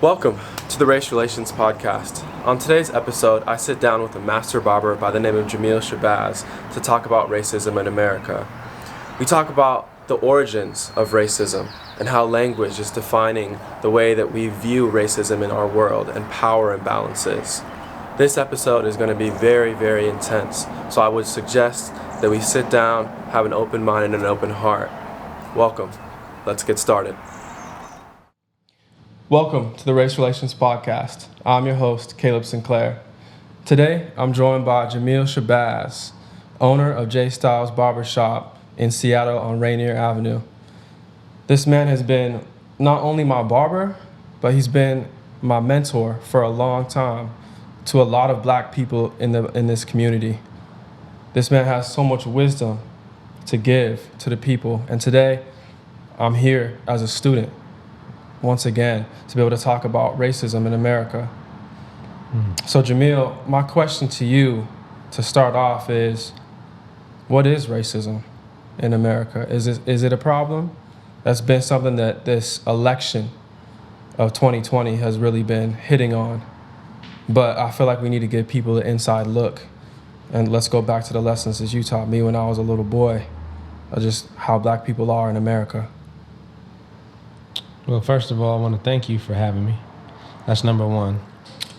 Welcome to the Race Relations Podcast. On today's episode, I sit down with a Master Barber by the name of Jameel Shabazz to talk about racism in America. We talk about the origins of racism and how language is defining the way that we view racism in our world and power imbalances. This episode is going to be very, very intense, so I would suggest that we sit down, have an open mind and an open heart. Welcome. Let's get started. Welcome to the Race Relations Podcast. I'm your host, Caleb Sinclair. Today, I'm joined by Jameel Shabazz, owner of J Styles Barbershop in Seattle on Rainier Avenue. This man has been not only my barber, but he's been my mentor for a long time to a lot of black people in this community. This man has so much wisdom to give to the people, and today, I'm here as a student once again, to be able to talk about racism in America. So Jameel, my question to you to start off is, what is racism in America? Is it a problem? That's been something that this election of 2020 has really been hitting on. But I feel like we need to give people an inside look. And let's go back to the lessons that you taught me when I was a little boy, of just how black people are in America. Well, first of all, I want to thank you for having me. That's number one.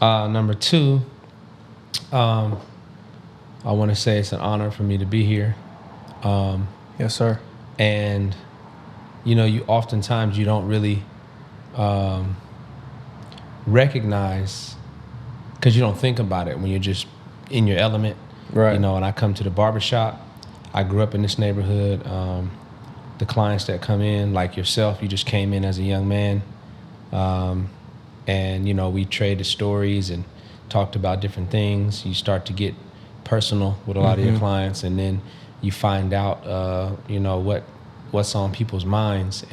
Number two, I want to say it's an honor for me to be here. Yes, sir. And, you oftentimes you don't really recognize, because you don't think about it when you're just in your element. Right. And I come to the barbershop. I grew up in this neighborhood. The clients that come in, like yourself, you just came in as a young man. And, we traded stories and talked about different things. You start to get personal with a lot of your clients, and then you find out, what's on people's minds.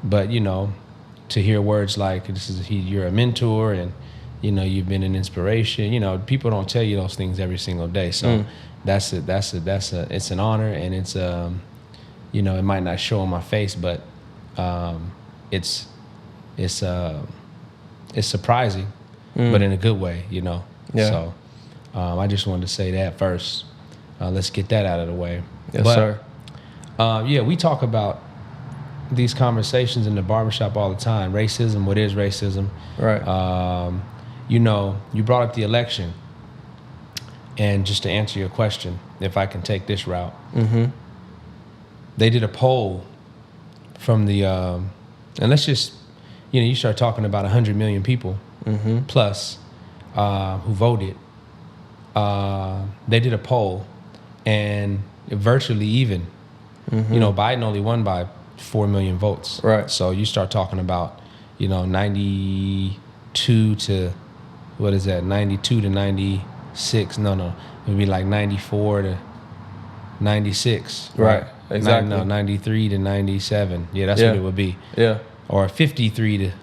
But to hear words like, you're a mentor and, you've been an inspiration, people don't tell you those things every single day. So it's an honor, and it's, it might not show on my face, but it's surprising, but in a good way, Yeah. So I just wanted to say that first. Let's get that out of the way. Yes, sir. We talk about these conversations in the barbershop all the time. Racism, what is racism? Right. You brought up the election, and just to answer your question, if I can take this route. They did a poll from the, and let's just, you start talking about 100 million people plus who voted. They did a poll, and virtually even. Biden only won by 4 million votes. Right. So you start talking about, 92 to, 92 to 96. No, it would be like 94 to 96. Right. Exactly. 93 to 97. Yeah, that's what it would be. Yeah. Or 43 to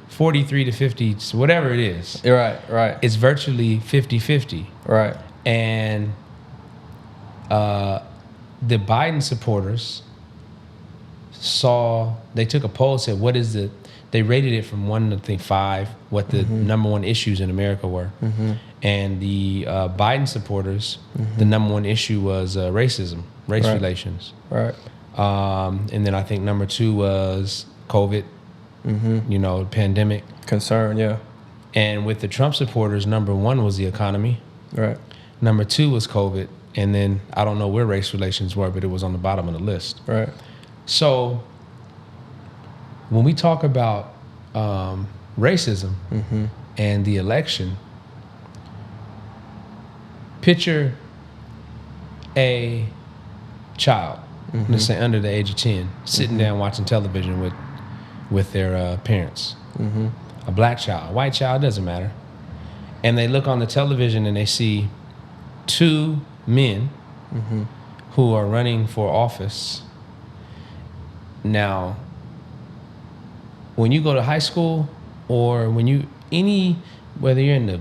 50, whatever it is. Right. It's virtually 50-50. Right. And the Biden supporters they took a poll and said, they rated it from 1 to 5, what the number one issues in America were. And the Biden supporters, the number one issue was racism, race relations. Right. And then I think number 2 was COVID, pandemic. Concern, yeah. And with the Trump supporters, number 1 was the economy. Right. Number 2 was COVID. And then I don't know where race relations were, but it was on the bottom of the list. Right. So when we talk about racism and the election, picture a child, let's say under the age of 10, sitting down watching television with their parents. A black child, white child, doesn't matter. And they look on the television and they see 2 men who are running for office. Now, when you go to high school, or when whether you're in the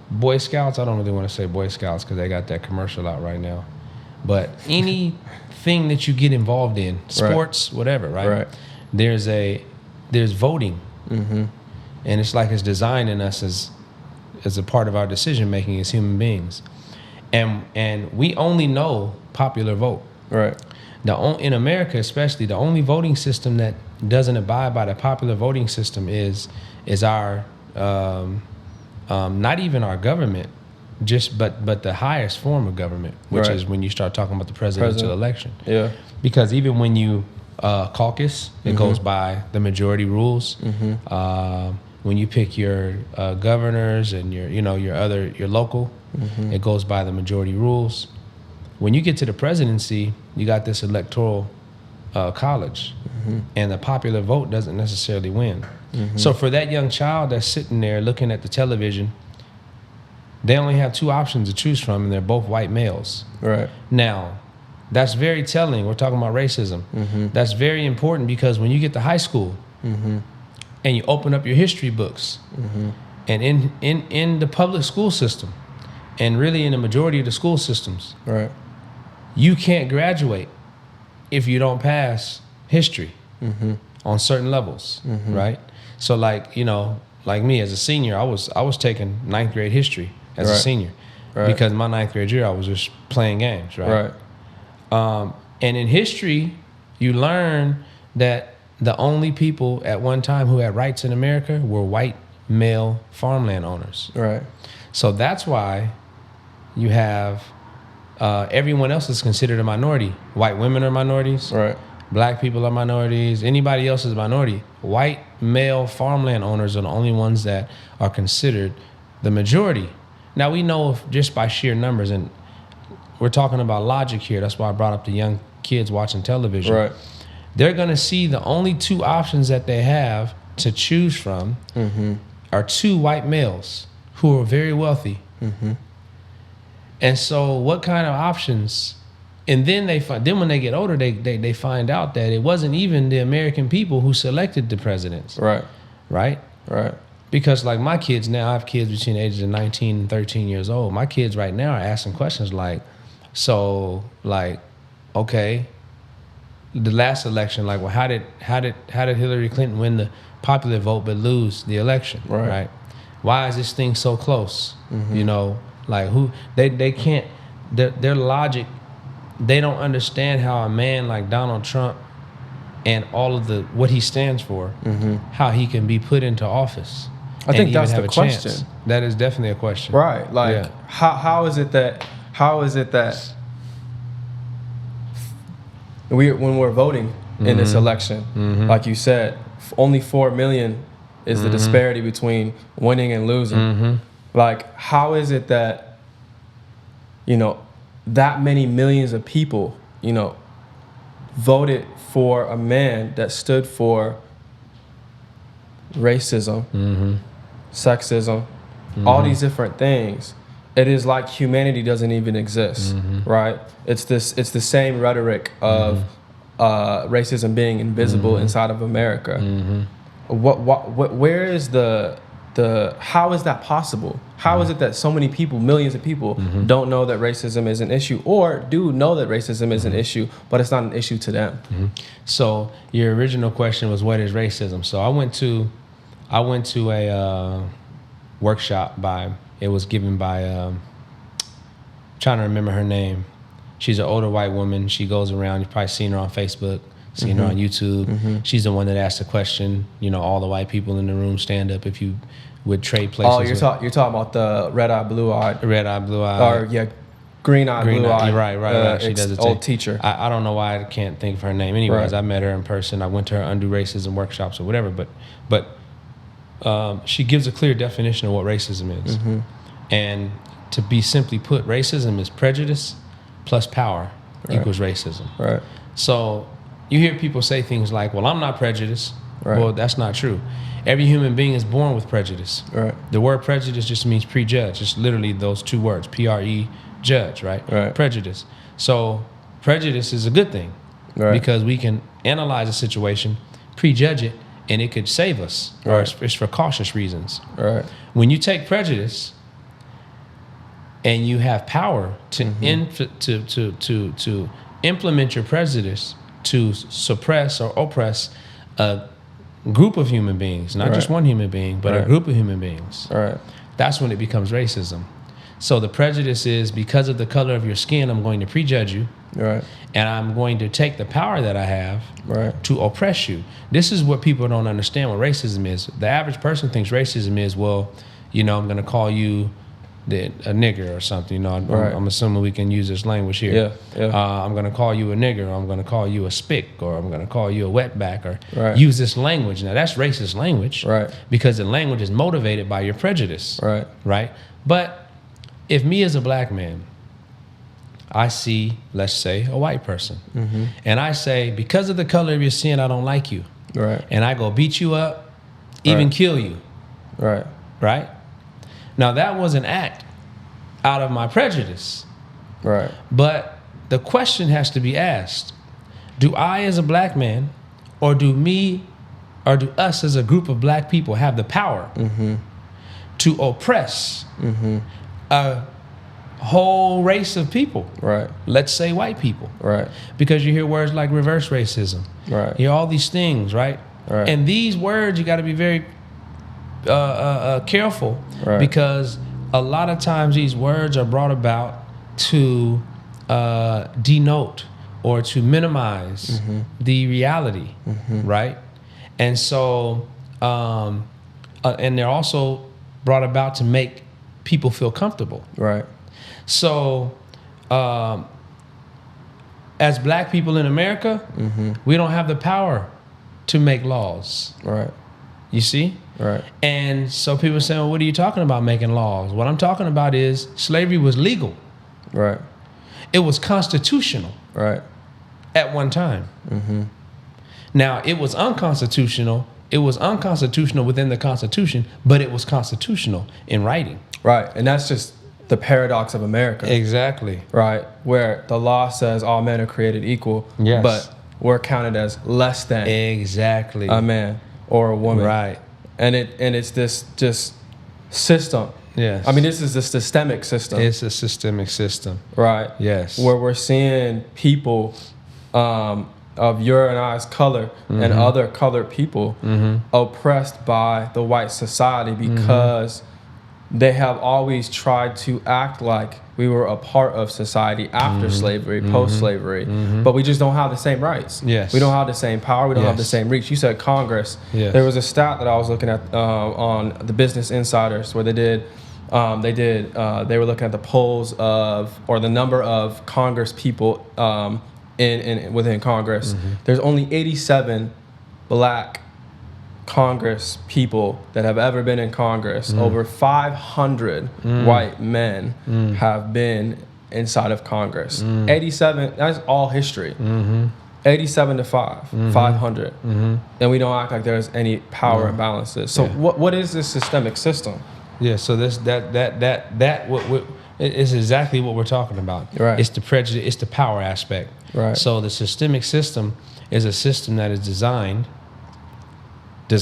Boy Scouts, I don't really want to say Boy Scouts because they got that commercial out right now, but anything that you get involved in, sports, whatever, right? There's voting And it's like it's designing us as a part of our decision making as human beings. And we only know popular vote. Right. In America especially, the only voting system that doesn't abide by the popular voting system is our not even our government, but the highest form of government, which is when you start talking about the presidential election. Yeah. Because even when you caucus, it goes by the majority rules. When you pick your governors and your local, it goes by the majority rules. When you get to the presidency, you got this electoral college, and the popular vote doesn't necessarily win. So for that young child that's sitting there looking at the television, they only have two options to choose from, and they're both white males. Right. Now, that's very telling. We're talking about racism. That's very important because when you get to high school and you open up your history books, and in the public school system, and really in the majority of the school systems, right, you can't graduate if you don't pass history on certain levels, right? So like me as a senior, I was taking 9th grade history as a senior because my 9th grade year I was just playing games, right? And in history, you learn that the only people at one time who had rights in America were white male farmland owners. Right. So that's why you have everyone else is considered a minority. White women are minorities. Right. Black people are minorities. Anybody else is a minority. White male farmland owners are the only ones that are considered the majority. Now we know just by sheer numbers, and we're talking about logic here. That's why I brought up the young kids watching television. Right. They're going to see the only two options that they have to choose from are two white males who are very wealthy. And so what kind of options? And then when they get older, they find out that it wasn't even the American people who selected the presidents. Right. Right? Right. Because like my kids now, I have kids between the ages of 19 and 13 years old. My kids right now are asking questions like, okay, the last election, like, well, how did Hillary Clinton win the popular vote but lose the election? Right? Why is this thing so close? Like who they can't, their logic, they don't understand how a man like Donald Trump and all of what he stands for, how he can be put into office. I think that's the question. Chance. That is definitely a question. Right. Like how is it that when we're voting in this election, like you said, only 4 million is the disparity between winning and losing. Like, how is it that, that many millions of people, voted for a man that stood for racism, sexism, all these different things? It is like humanity doesn't even exist, right? It's the same rhetoric of racism being invisible inside of America. Where is how is that possible? How is it that so many people, millions of people, don't know that racism is an issue, or do know that racism is an issue, but it's not an issue to them? So your original question was, what is racism? So I went to a workshop it was given by, trying to remember her name. She's an older white woman. She goes around, you've probably seen her on Facebook, seen her on YouTube. She's the one that asked the question, all the white people in the room stand up if you would trade places. Oh, you're talking about the red-eyed, blue-eyed. Red-eyed, blue-eyed. Or, green-eyed, blue-eyed. Right. She does it. Old teacher. I don't know why I can't think of her name. Anyways, I met her in person. I went to her undo racism workshops or whatever. But she gives a clear definition of what racism is. And to be simply put, racism is prejudice plus power equals racism. Right. So you hear people say things like, well, I'm not prejudiced. Right. Well, that's not true. Every human being is born with prejudice. Right. The word prejudice just means prejudge. It's literally those two words, P-R-E, judge, right? Prejudice. So prejudice is a good thing because we can analyze a situation, prejudge it, and it could save us. Or it's for cautious reasons. Right. When you take prejudice and you have power to to implement your prejudice to suppress or oppress a group of human beings, not just one human being, but a group of human beings. Right. That's when it becomes racism. So the prejudice is because of the color of your skin, I'm going to prejudge you. Right. And I'm going to take the power that I have to oppress you. This is what people don't understand what racism is. The average person thinks racism is, well, you know, I'm going to call you a nigger or something. You know, I'm assuming we can use this language here. I'm going to call you a nigger, or I'm going to call you a spick, or I'm going to call you a wetback, or use this language. Now, that's racist language because the language is motivated by your prejudice. Right? But if me as a black man, I see, let's say, a white person, and I say, because of the color of your skin, I don't like you. And I go beat you up, even kill you. Right? Now, that was an act out of my prejudice. But the question has to be asked, do I as a black man, or do us as a group of black people have the power to oppress a whole race of people? Let's say white people. Because you hear words like reverse racism. You hear all these things, right? And these words, you got to be very careful because a lot of times these words are brought about to denote or to minimize the reality, right? And so, and they're also brought about to make people feel comfortable. So, as black people in America, we don't have the power to make laws. You see? And so people say, well, what are you talking about making laws? What I'm talking about is slavery was legal. It was constitutional. At one time. Now, it was unconstitutional. It was unconstitutional within the Constitution, but it was constitutional in writing. And that's just the paradox of America. Exactly. Where the law says all men are created equal, but we're counted as less than a man or a woman. And it's this just system. I mean, this is a systemic system. It's a systemic system. Where we're seeing people of your and I's color and other colored people oppressed by the white society because they have always tried to act like we were a part of society after slavery, post-slavery, but we just don't have the same rights. We don't have the same power. We don't have the same reach. You said Congress. There was a stat that I was looking at on the Business Insiders where they were looking at the polls or the number of Congress people within Congress. There's only 87 black Congress people that have ever been in Congress. Over 500 white men have been inside of Congress. 87, that's all history. 87 to 500. And we don't act like there's any power imbalances. So what is this systemic system? So what is exactly what we're talking about. It's the prejudice, it's the power aspect. So the systemic system is a system that is designed to,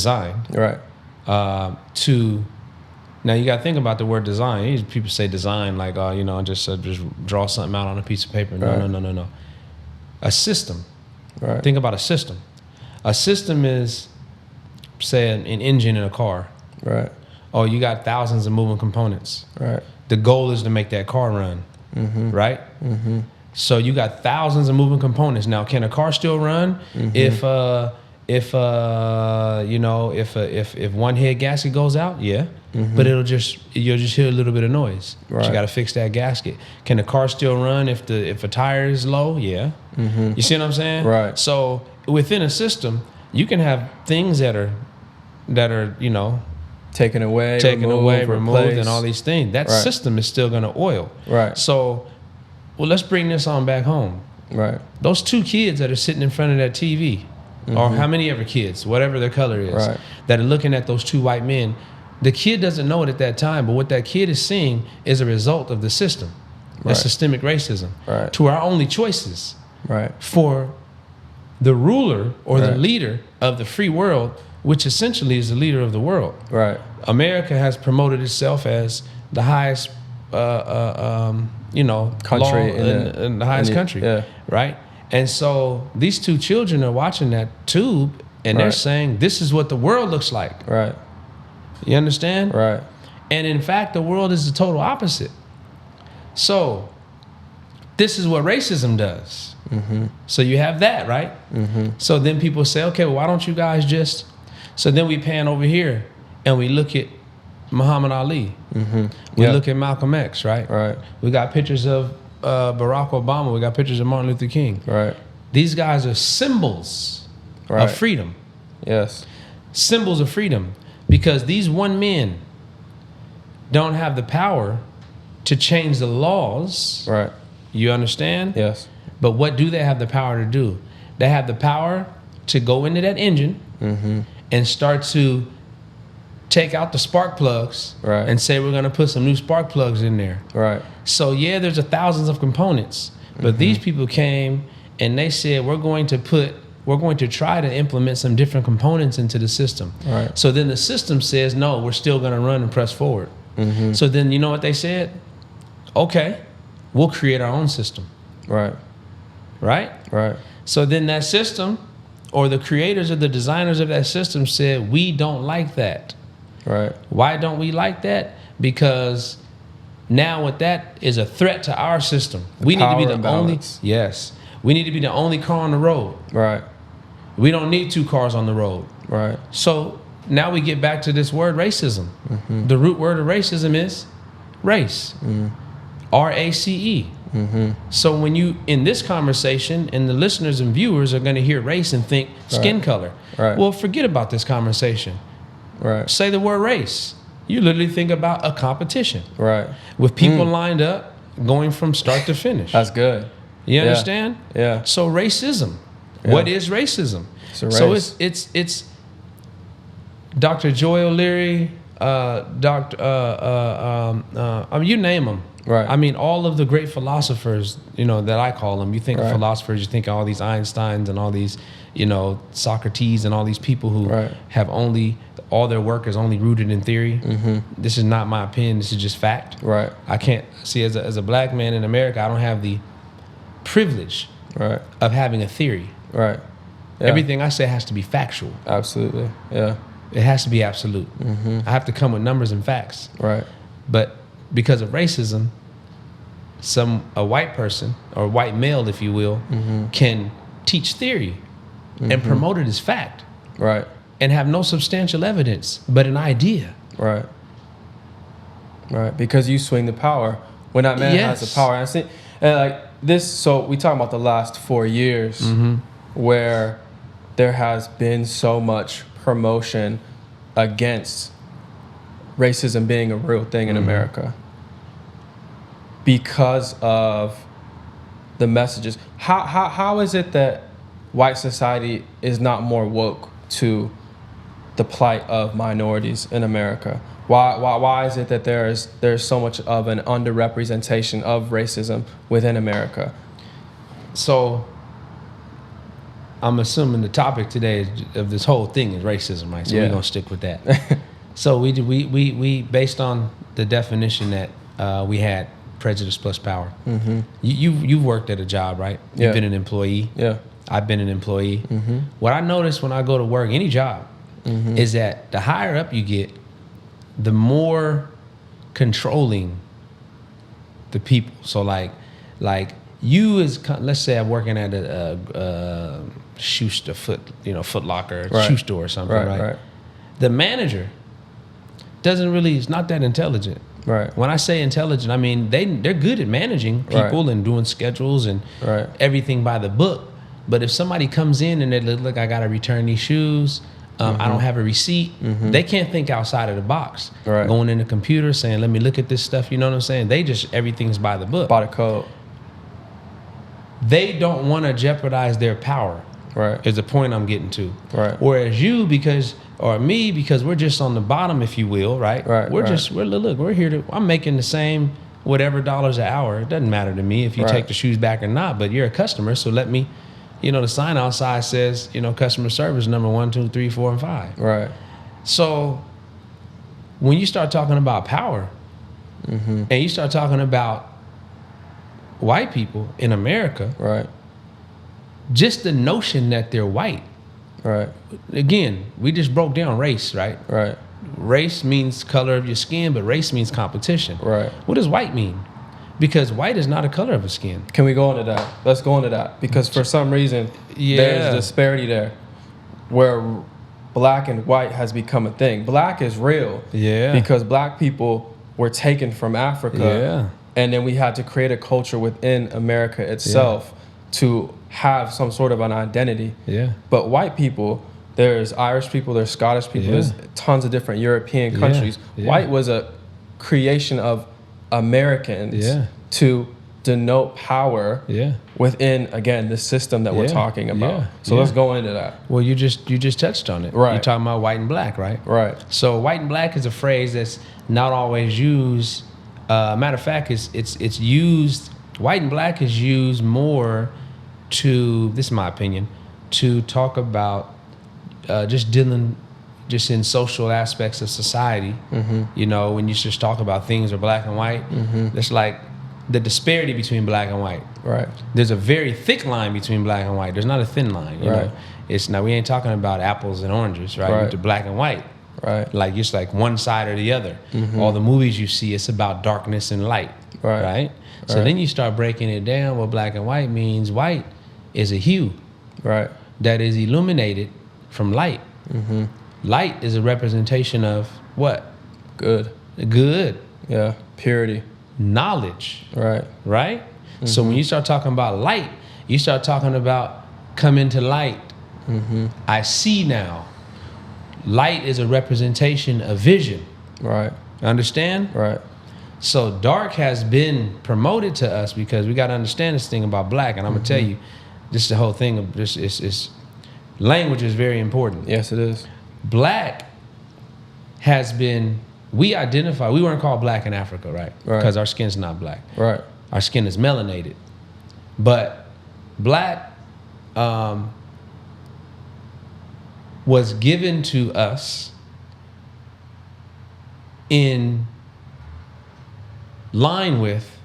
now you got to think about the word design. People say design like, just draw something out on a piece of paper. No. A system. Think about a system. A system is, say, an engine in a car. Oh, you got thousands of moving components. The goal is to make that car run. So you got thousands of moving components. Now, can a car still run if one head gasket goes out? But you'll just hear a little bit of noise. But you got to fix that gasket. Can the car still run if a tire is low? You see what I'm saying? So within a system, you can have things that are taken away, removed, and all these things. That system is still going to oil. So, well, let's bring this on back home. Those two kids that are sitting in front of that TV, or how many ever kids, whatever their color is, that are looking at those two white men, the kid doesn't know it at that time, but what that kid is seeing is a result of the system, the systemic racism, to our only choices for the ruler or the leader of the free world, which essentially is the leader of the world. America has promoted itself as the highest, country in the highest country, right? And so these two children are watching that tube, And they're saying this is what the world looks like. Right. You understand? Right. And in fact, the world is the total opposite. So this is what racism does. So you have that, right? So then people say, okay, well, why don't you guys just... So then we pan over here and we look at Muhammad Ali. We look at Malcolm X, right? Right. We got pictures of Barack Obama. We got pictures of Martin Luther King. Right. These guys are symbols of freedom. Yes. Symbols of freedom. Because these one men don't have the power to change the laws. Right. You understand? Yes. But what do they have the power to do? They have the power to go into that engine and start to take out the spark plugs and say we're going to put some new spark plugs in there. Right. So yeah, there's thousands of components, but these people came and they said we're going to try to implement some different components into the system. Right. So then the system says no, we're still going to run and press forward. So then you know what they said? Okay, we'll create our own system. Right. Right? Right. So then that system, or the creators or the designers of that system said, we don't like that. Right. Why don't we like that? Because now with that is a threat to our system. We need to be the only. Yes. We need to be the only car on the road. Right. We don't need two cars on the road. Right. So now we get back to this word racism. The root word of racism is race. RACE. So when you, in this conversation, and the listeners and viewers are going to hear race and think skin color. Right. Well, forget about this conversation. Right. Say the word race. You literally think about a competition. Right. With people lined up, going from start to finish. That's good. You understand? Yeah. So racism. Yeah. What is racism? So it's Dr. Joy O'Leary, you name them. Right. I mean, all of the great philosophers, that I call them. You think of philosophers, you think of all these Einsteins and all these, Socrates and all these people who have all their work is only rooted in theory. This is not my opinion. This is just fact. Right. I can't see as a black man in America, I don't have the privilege of having a theory. Right. Yeah. Everything I say has to be factual. Absolutely. Yeah. It has to be absolute. I have to come with numbers and facts. Right. But because of racism, a white person, or white male, if you will, can teach theory and promote it as fact. Right. And have no substantial evidence, but an idea. Right. Right. Because you swing the power when that man has the power. And like this, so we talk about the last 4 years where there has been so much promotion against racism being a real thing in America because of the messages. How is it that white society is not more woke to the plight of minorities in America? Why is it that there's so much of an underrepresentation of racism within America? So I'm assuming the topic today of this whole thing is racism, right? So we're gonna stick with that. So we based on the definition that we had, prejudice plus power. You've worked at a job, right? You've been an employee. Yeah. I've been an employee. What I notice when I go to work, any job, is that the higher up you get, the more controlling the people. So like you let's say I'm working at a Foot Locker, shoe store or something, right? The manager is not that intelligent. Right. When I say intelligent, I mean they're good at managing people and doing schedules and everything by the book. But if somebody comes in and they look, I got to return these shoes, I don't have a receipt, they can't think outside of the box. Right. Going in the computer saying, let me look at this stuff, you know what I'm saying? Everything's by the book. By the code. They don't want to jeopardize their power. Right. Is the point I'm getting to. Right. Whereas you, because we're just on the bottom, if you will, right? We're here to, I'm making the same whatever dollars an hour. It doesn't matter to me if you take the shoes back or not, but you're a customer, so let me, the sign outside says, customer service number 1, 2, 3, 4, and 5. Right. So when you start talking about power and you start talking about white people in America, right, just the notion that they're white Right. Again, we just broke down race, right? Right. Race means color of your skin, but race means competition. Right. What does white mean? Because white is not a color of a skin. Can we go into that? Let's go into that because for some reason there's a disparity there, where black and white has become a thing. Black is real. Yeah. Because black people were taken from Africa. Yeah. And then we had to create a culture within America itself to have some sort of an identity. Yeah. But white people, there's Irish people, there's Scottish people, there's tons of different European countries. Yeah. White was a creation of Americans to denote power within, again, the system that we're talking about. So let's go into that. Well, you just touched on it. Right. You're talking about white and black, right? Right. So white and black is a phrase that's not always used. Matter of fact, it's used. White and black is used more to, this is my opinion, to talk about just dealing just in social aspects of society. You know, when you just talk about things are black and white, it's like the disparity between black and white. Right. There's a very thick line between black and white. There's not a thin line. You know? It's now we ain't talking about apples and oranges, right? With the black and white. Right. Like it's like one side or the other. All the movies you see, it's about darkness and light. Right. So then you start breaking it down. What black and white means. White is a hue. Right. That is illuminated from light. Light is a representation of what? Good. Good. Yeah. Purity. Knowledge. Right. Right? So when you start talking about light, you start talking about come into light. I see now. Light is a representation of vision. Right. Understand? Right. So dark has been promoted to us because we got to understand this thing about black. And I'm going to tell you, this is the whole thing of this. Is language is very important. Yes, it is. Black has been, we weren't called black in Africa, right? Because our skin's not black. Right. Our skin is melanated. But black was given to us in line with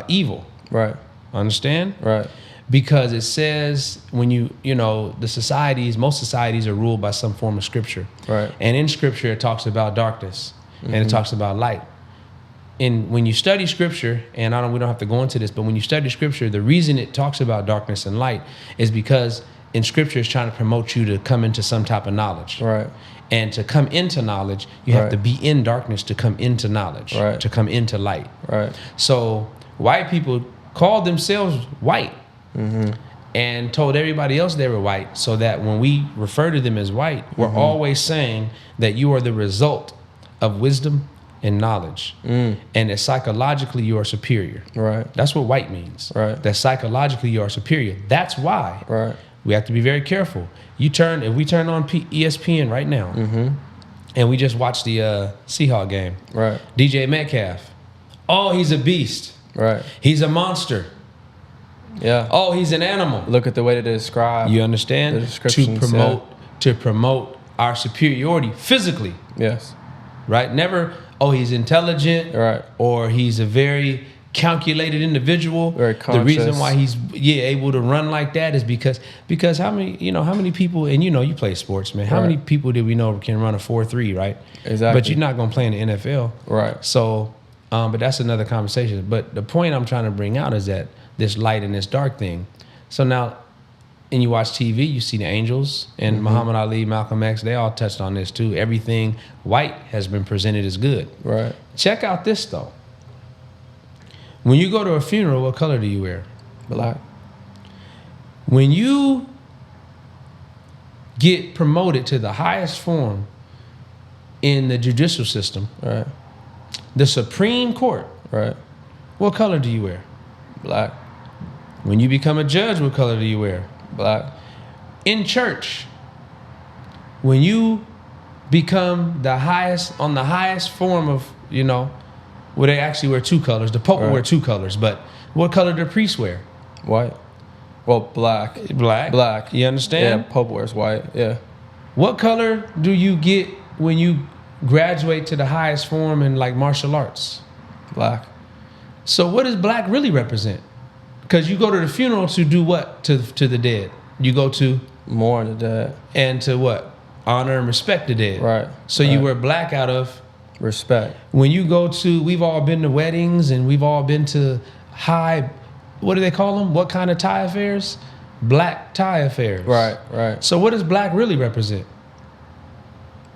evil. Right. Understand? Right. Because it says when most societies are ruled by some form of scripture. Right. And in scripture, it talks about darkness and it talks about light. And when you study scripture, and we don't have to go into this, but when you study scripture, the reason it talks about darkness and light is because in scripture, it's trying to promote you to come into some type of knowledge. Right. And to come into knowledge, you have to be in darkness to come into knowledge, to come into light. Right. So white people called themselves white and told everybody else they were white, so that when we refer to them as white, we're always saying that you are the result of wisdom and knowledge, and that psychologically you are superior. Right. That's what white means. Right. That psychologically you are superior. That's why we have to be very careful. If we turn on ESPN right now, and we just watch the Seahawks game, DJ Metcalf, oh, he's a beast. Right. He's a monster. Yeah. Oh, he's an animal. Look at the way that they describe. You understand? The descriptions, to promote our superiority physically. Yes. Right? Never, oh, he's intelligent. Right. Or he's a very calculated individual. Very conscious. The reason why he's able to run like that is because how many people, and you play sports, man. How many people do we know can run a 4.3, right? Exactly. But you're not gonna play in the NFL. Right. So but that's another conversation. But the point I'm trying to bring out is that this light and this dark thing. So now, and you watch TV, you see the angels and Muhammad Ali, Malcolm X, they all touched on this too. Everything white has been presented as good. Right. Check out this though. When you go to a funeral, what color do you wear? Black. When you get promoted to the highest form in the judicial system, the Supreme Court, what color do you wear? Black. When you become a judge, what color do you wear? Black. In church, when you become on the highest form of, where they actually wear two colors. The Pope will wear two colors, but what color do priests wear? White. Well, black. Black. You understand? Yeah, Pope wears white. Yeah. What color do you get when you graduate to the highest form in like martial arts? Black. So what does black really represent? Because you go to the funeral to do what to the dead? You go to Mourn the dead. And to what? Honor and respect the dead. Right. So you wear black out of respect. When you go to, we've all been to weddings and we've all been to what do they call them? What kind of tie affairs? Black tie affairs. Right. So what does black really represent?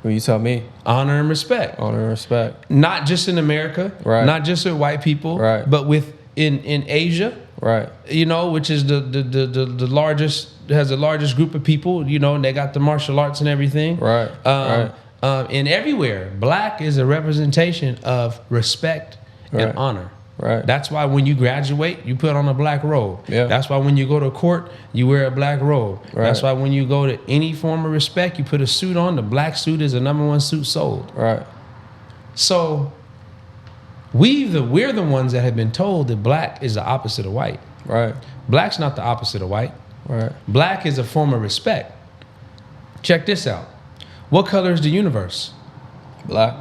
Well, you tell me. Honor and respect. Honor and respect. Not just in America. Right. Not just with white people. Right. But in Asia. Right. You know, which is the largest, has the largest group of people, you know, and they got the martial arts and everything. Right. And everywhere, black is a representation of respect and honor. Right. That's why when you graduate, you put on a black robe. Yeah. That's why when you go to court, you wear a black robe. Right. That's why when you go to any form of respect, you put a suit on. The black suit is the #1 suit sold. Right. So we're the ones that have been told that black is the opposite of white. Right. Black's not the opposite of white. Right. Black is a form of respect. Check this out. What color is the universe? Black.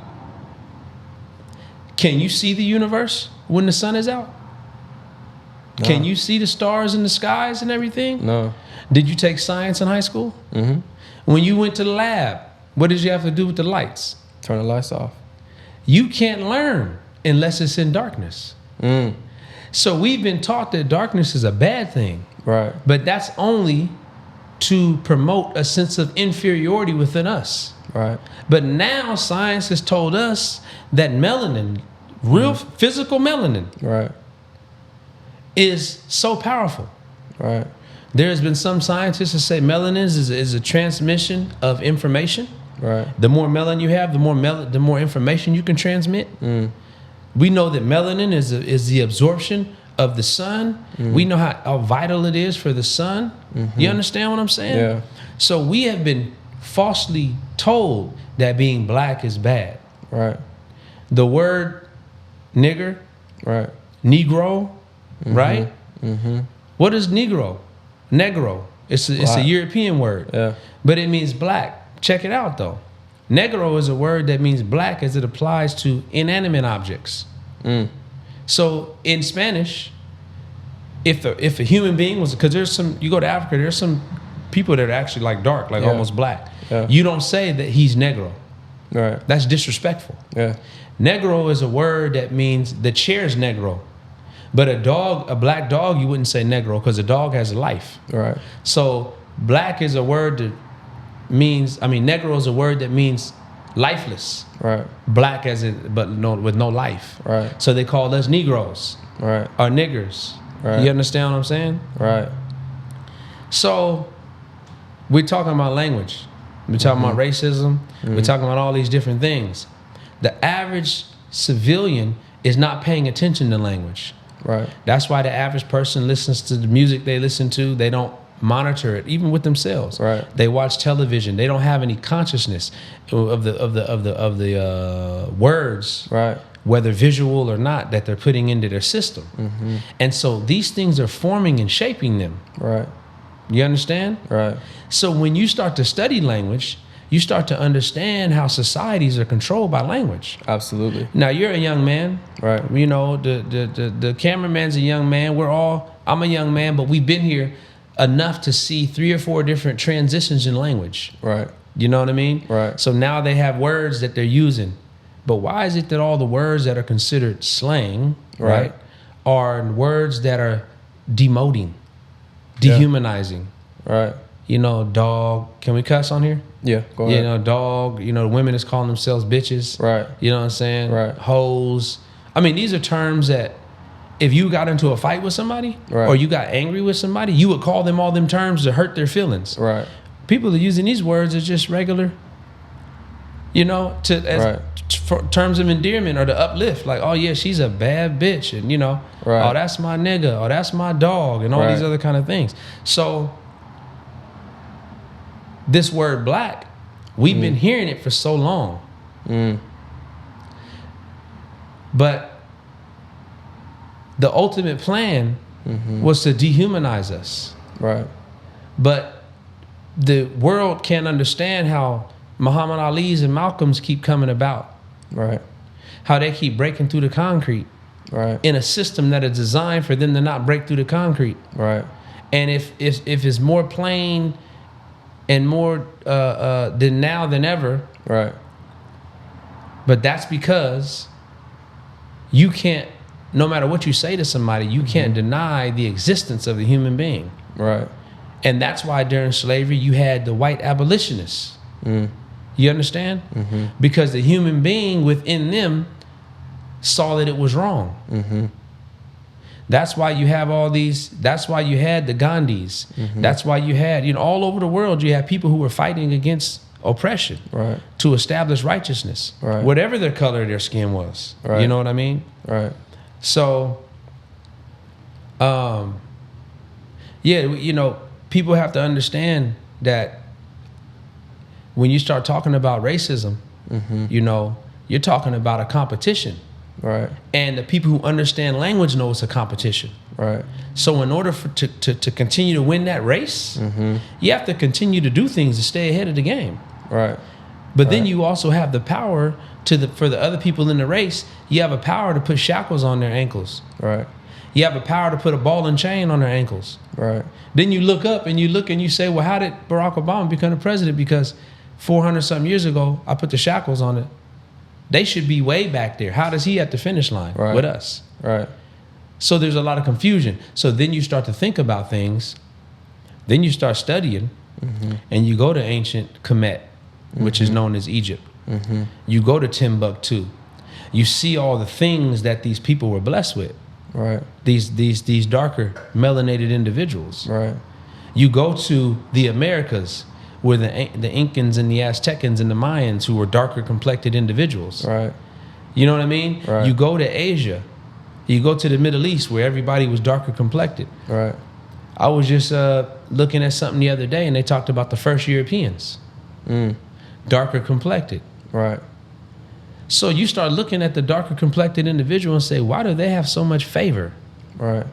Can you see the universe when the sun is out? No. Can you see the stars in the skies and everything? No. Did you take science in high school? Mm-hmm. When you went to the lab, what did you have to do with the lights? Turn the lights off. You can't learn unless it's in darkness. So we've been taught that darkness is a bad thing. Right. But that's only to promote a sense of inferiority within us. Right. But now science has told us that melanin, real physical melanin, Right. is so powerful. Right. There's been some scientists that say melanin is a transmission of information. Right. The more melanin you have, the more information you can transmit. We know that melanin is the absorption of the sun. We know how vital it is for the sun. You understand what I'm saying? Yeah. So we have been falsely told that being black is bad. Right. The word nigger, Right. Negro, right? What is Negro? Negro. It's a Black. European word. Yeah. But it means black. Check it out though. Negro is a word that means black as it applies to inanimate objects. So in Spanish, if a human being was, because there's some, you go to Africa, there's some people that are actually like dark, like almost black. Yeah. You don't say that he's Negro. Right. That's disrespectful. Yeah. Negro is a word that means the chair's Negro. But a black dog, you wouldn't say Negro because a dog has a life. Right. So black is a word that means, Negro is a word that means lifeless. Right. Black with no life. Right. So they call us Negroes. Right. Or niggers. Right. You understand what I'm saying? Right. So we're talking about language. We're talking about racism. We're talking about all these different things. The average civilian is not paying attention to language. Right. That's why the average person listens to the music they listen to. They don't monitor it, even with themselves. Right. They watch television. They don't have any consciousness of the words, Right. whether visual or not, that they're putting into their system. And so these things are forming and shaping them. Right. You understand? Right. So when you start to study language, you start to understand how societies are controlled by language. Absolutely. Now you're a young man, Right. You know, the cameraman's a young man. I'm a young man, but we've been here enough to see 3 or 4 different transitions in language. Right. You know what I mean? Right. So now they have words that they're using. But why is it that all the words that are considered slang, right, are words that are demoting, dehumanizing? Right. You know, dog. Can we cuss on here? Yeah. Go ahead. You know, dog. You know, the women is calling themselves bitches. Right. You know what I'm saying? Right. Hoes. These are terms that if you got into a fight with somebody or you got angry with somebody, you would call them all them terms to hurt their feelings. Right. People are using these words as just regular, you know, for terms of endearment or to uplift. Like, oh yeah, she's a bad bitch, and you know, Right. oh that's my nigga, or that's my dog, and all these other kind of things. So this word black, we've been hearing it for so long. But the ultimate plan was to dehumanize us. Right. But the world can't understand how Muhammad Ali's and Malcolm's keep coming about. Right. How they keep breaking through the concrete. Right. In a system that is designed for them to not break through the concrete. Right. And if it's more plain and more than now than ever. Right. But that's because you can't, no matter what you say to somebody, you can't deny the existence of the human being. Right. And that's why during slavery you had the white abolitionists. You understand? Because the human being within them saw that it was wrong. That's why you have all these, that's why you had the Gandhis. That's why you had, all over the world, you have people who were fighting against oppression to establish righteousness, whatever their color of their skin was. You know what I mean? Right. So, people have to understand that when you start talking about racism, you're talking about a competition. Right. And the people who understand language know it's a competition. Right. So in order to continue to win that race, you have to continue to do things to stay ahead of the game. Right. But then you also have the power for the other people in the race. You have a power to put shackles on their ankles. Right. You have a power to put a ball and chain on their ankles. Right. Then you look up and you say, well, how did Barack Obama become the president? Because 400 something years ago, I put the shackles on it. They should be way back there. How does he at the finish line with us? Right. So there's a lot of confusion. So then you start to think about things. Then you start studying, and you go to ancient Kemet, which is known as Egypt. You go to Timbuktu. You see all the things that these people were blessed with. Right. These darker melanated individuals. Right. You go to the Americas, where the Incans and the Aztecans and the Mayans, who were darker complected individuals. Right. You know what I mean? Right. You go to Asia. You go to the Middle East, where everybody was darker complected. Right. I was just looking at something the other day, and they talked about the first Europeans. Darker complected. Right. So you start looking at the darker complected individual and say, why do they have so much favor? Right.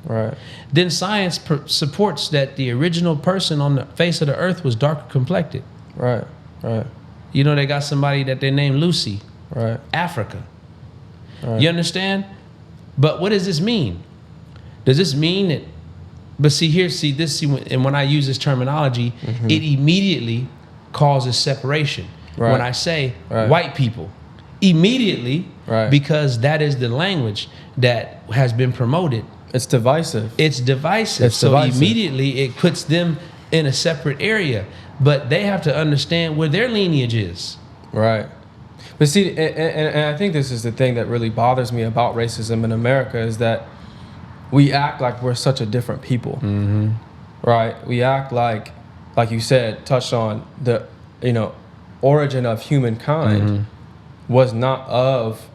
Right. Then science supports that the original person on the face of the earth was darker complected. Right. Right. They got somebody that they named Lucy. Right. Africa. Right. You understand? But what does this mean? Does this mean that? But and when I use this terminology, it immediately causes separation. Right. When I say white people, immediately, because that is the language that has been promoted. It's divisive. It's divisive. So immediately it puts them in a separate area. But they have to understand where their lineage is. Right. But see, and I think this is the thing that really bothers me about racism in America, is that we act like we're such a different people. Right? We act like you said, touched on the, origin of humankind was not of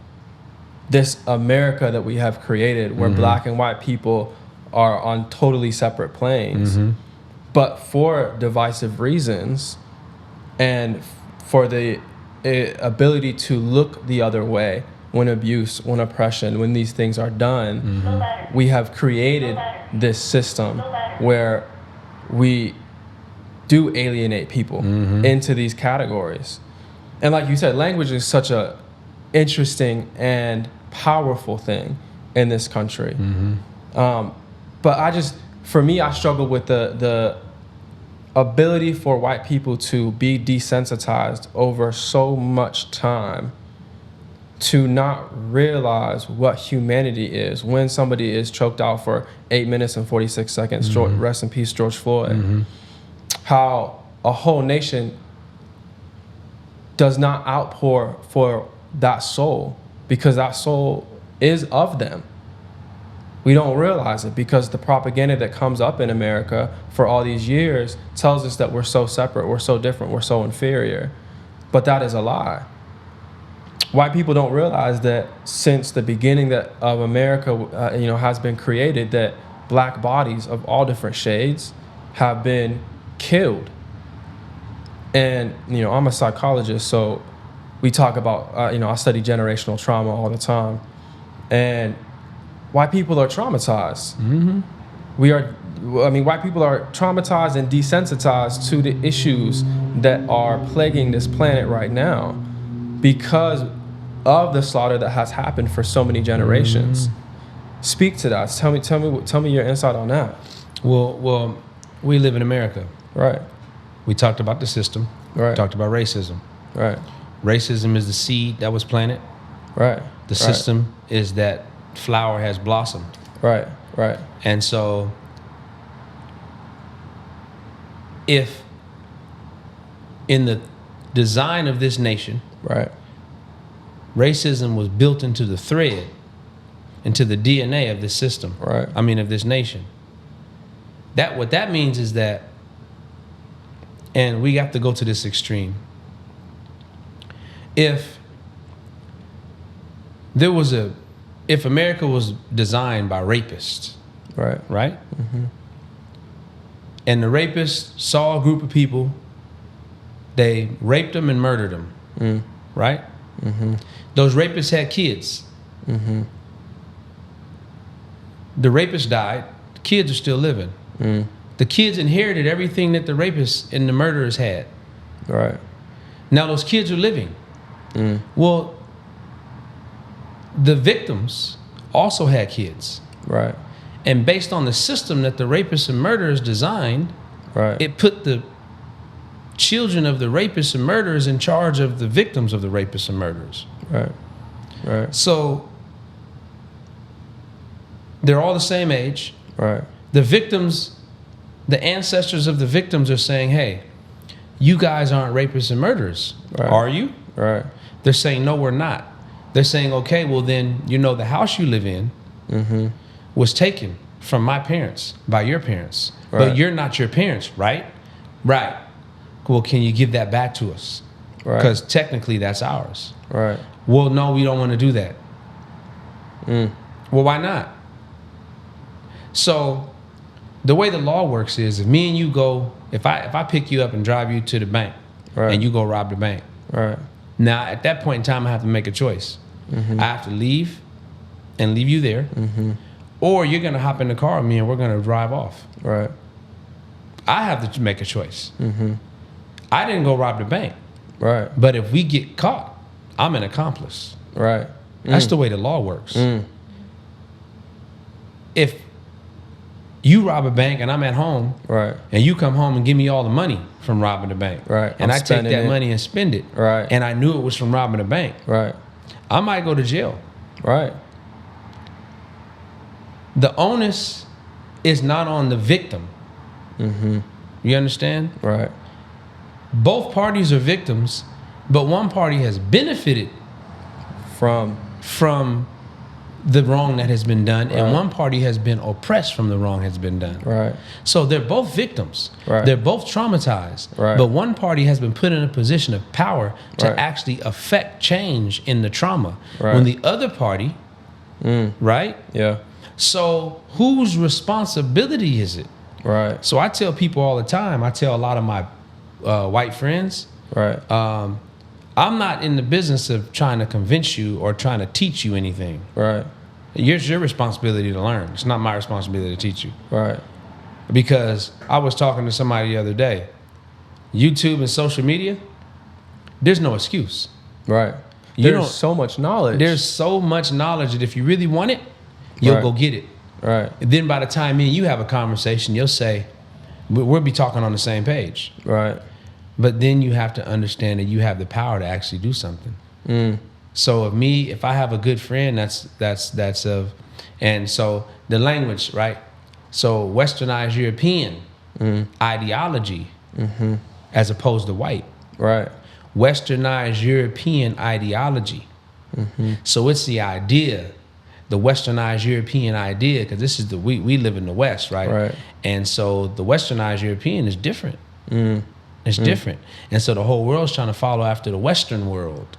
this America that we have created, where black and white people are on totally separate planes, but for divisive reasons and for the ability to look the other way when abuse, when oppression, when these things are done, we have created this system where we do alienate people into these categories. And like you said, language is such a interesting and powerful thing in this country. But for me, I struggle with the ability for white people to be desensitized over so much time to not realize what humanity is when somebody is choked out for 8 minutes and 46 seconds. Rest in peace, George Floyd. How a whole nation does not outpour for that soul, because that soul is of them. We don't realize it because the propaganda that comes up in America for all these years tells us that we're so separate, we're so different, we're so inferior. But that is a lie. White people don't realize that since the beginning of America, has been created, that black bodies of all different shades have been killed. And, I'm a psychologist, so we talk about, I study generational trauma all the time. And white people are traumatized. White people are traumatized and desensitized to the issues that are plaguing this planet right now because of the slaughter that has happened for so many generations. Speak to that. Tell me your insight on that. Well, we live in America. Right. We talked about the system. Right. We talked about racism. Right. Racism is the seed that was planted. Right. The system is that flower has blossomed. Right. Right. And so if in the design of this nation, right, racism was built into the thread, into the DNA of this system. Right. I mean, of this nation. That what that means is that, and we have to go to this extreme. If America was designed by rapists, right, right, and the rapists saw a group of people, they raped them and murdered them, right? Those rapists had kids. The rapist died. The kids are still living. The kids inherited everything that the rapists and the murderers had. Right. Now those kids are living. Well, the victims also had kids. Right. And based on the system that the rapists and murderers designed, right, it put the children of the rapists and murderers in charge of the victims of the rapists and murderers. Right. Right. So they're all the same age. Right. The victims, the ancestors of the victims are saying, hey, you guys aren't rapists and murderers. Right. Are you? Right. They're saying, no, we're not. They're saying, okay, well then, the house you live in was taken from my parents by your parents. Right. But you're not your parents, right? Right. Well, can you give that back to us? Right. Because technically that's ours. Right. Well, no, we don't want to do that. Well, why not? So the way the law works is if me and you go, if I pick you up and drive you to the bank, right, and you go rob the bank. Right. Now, at that point in time, I have to make a choice. I have to leave and leave you there, or you're going to hop in the car with me and we're going to drive off. Right. I have to make a choice. I didn't go rob the bank. Right. But if we get caught, I'm an accomplice. Right. That's the way the law works. If you rob a bank and I'm at home, right, and you come home and give me all the money from robbing the bank, right, and I take that money and spend it, right, and I knew it was from robbing the bank, right, I might go to jail. Right. The onus is not on the victim. You understand? Right. Both parties are victims, but one party has benefited from the wrong that has been done, right, and one party has been oppressed from the wrong that's been done. Right. So they're both victims. Right. They're both traumatized. Right. But one party has been put in a position of power to right, actually affect change in the trauma. Right. When the other party, right? Yeah. So whose responsibility is it? Right. So I tell people all the time, I tell a lot of my white friends, right, I'm not in the business of trying to convince you or trying to teach you anything. Right. It's your responsibility to learn. It's not my responsibility to teach you. Right. Because I was talking to somebody the other day. YouTube and social media, there's no excuse. Right. There's so much knowledge. There's so much knowledge that if you really want it, you'll right, go get it. Right. And then by the time me and you have a conversation, you'll say, we'll be talking on the same page. Right. But then you have to understand that you have the power to actually do something. So if I have a good friend that's of, and so the language, right? So westernized European ideology as opposed to white. Right. Westernized European ideology. So it's the idea, the westernized European idea, because this is we live in the West, right? Right. And so the westernized European is different. It's different. And so the whole world's trying to follow after the Western world,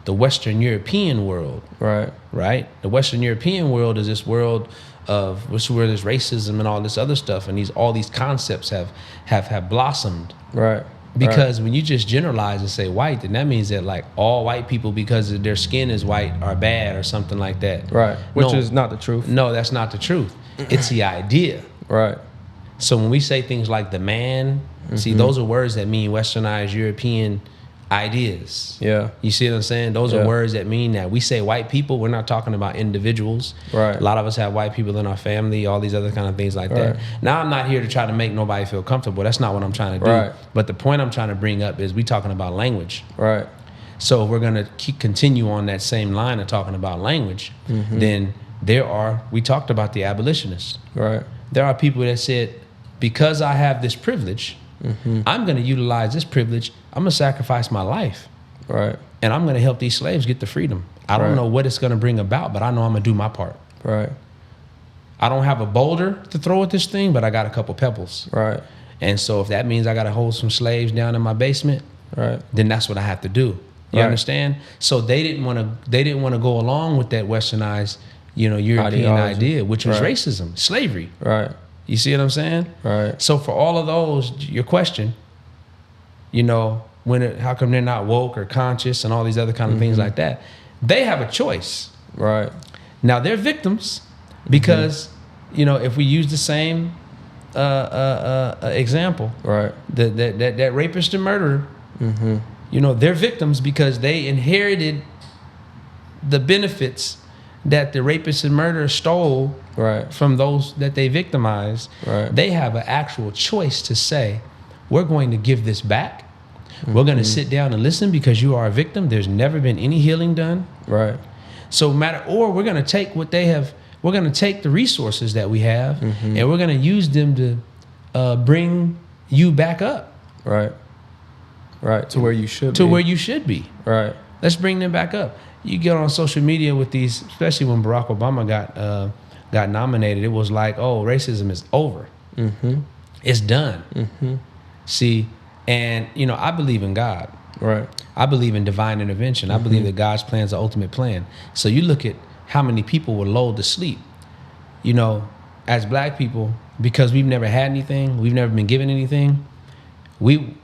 the Western European world. Right. Right? The Western European world is this world of where there's racism and all this other stuff, and all these concepts have blossomed. Right. Because when you just generalize and say white, then that means that like all white people, because their skin is white, are bad or something like that. Right. Which is not the truth. No, that's not the truth. It's the idea. Right. So when we say things like the man, see, those are words that mean westernized European ideas. Yeah. You see what I'm saying? Those are words that mean that. We say white people, we're not talking about individuals. Right. A lot of us have white people in our family, all these other kind of things like that. Now, I'm not here to try to make nobody feel comfortable. That's not what I'm trying to do. Right. But the point I'm trying to bring up is we talking about language. Right. So if we're going to continue on that same line of talking about language, then we talked about the abolitionists. Right. There are people that said, because I have this privilege, I'm going to utilize this privilege. I'm going to sacrifice my life. Right. And I'm going to help these slaves get the freedom. I don't know what it's going to bring about, but I know I'm going to do my part. Right. I don't have a boulder to throw at this thing, but I got a couple pebbles. Right. And so if that means I got to hold some slaves down in my basement, then that's what I have to do. You understand? So they didn't want to go along with that westernized, European idea, which was racism, slavery. Right. You see what I'm saying? Right. So for all of those, your question, how come they're not woke or conscious and all these other kind of things like that? They have a choice. Right. Now they're victims because, if we use the same example, right, that rapist and murderer, they're victims because they inherited the benefits that the rapist and murderer stole from those that they victimized. Right. They have an actual choice to say, we're going to give this back. We're going to sit down and listen because you are a victim. There's never been any healing done. Right. So or we're going to take what they have. We're going to take the resources that we have and we're going to use them to bring you back up. Right. Right. To where you should be. To where you should be. Right. Let's bring them back up. You get on social media with these, especially when Barack Obama got nominated, it was like, oh, racism is over. It's done. See, and I believe in God. Right. I believe in divine intervention. I believe that God's plan is the ultimate plan. So you look at how many people were lulled to sleep. As black people, because we've never had anything, we've never been given anything. We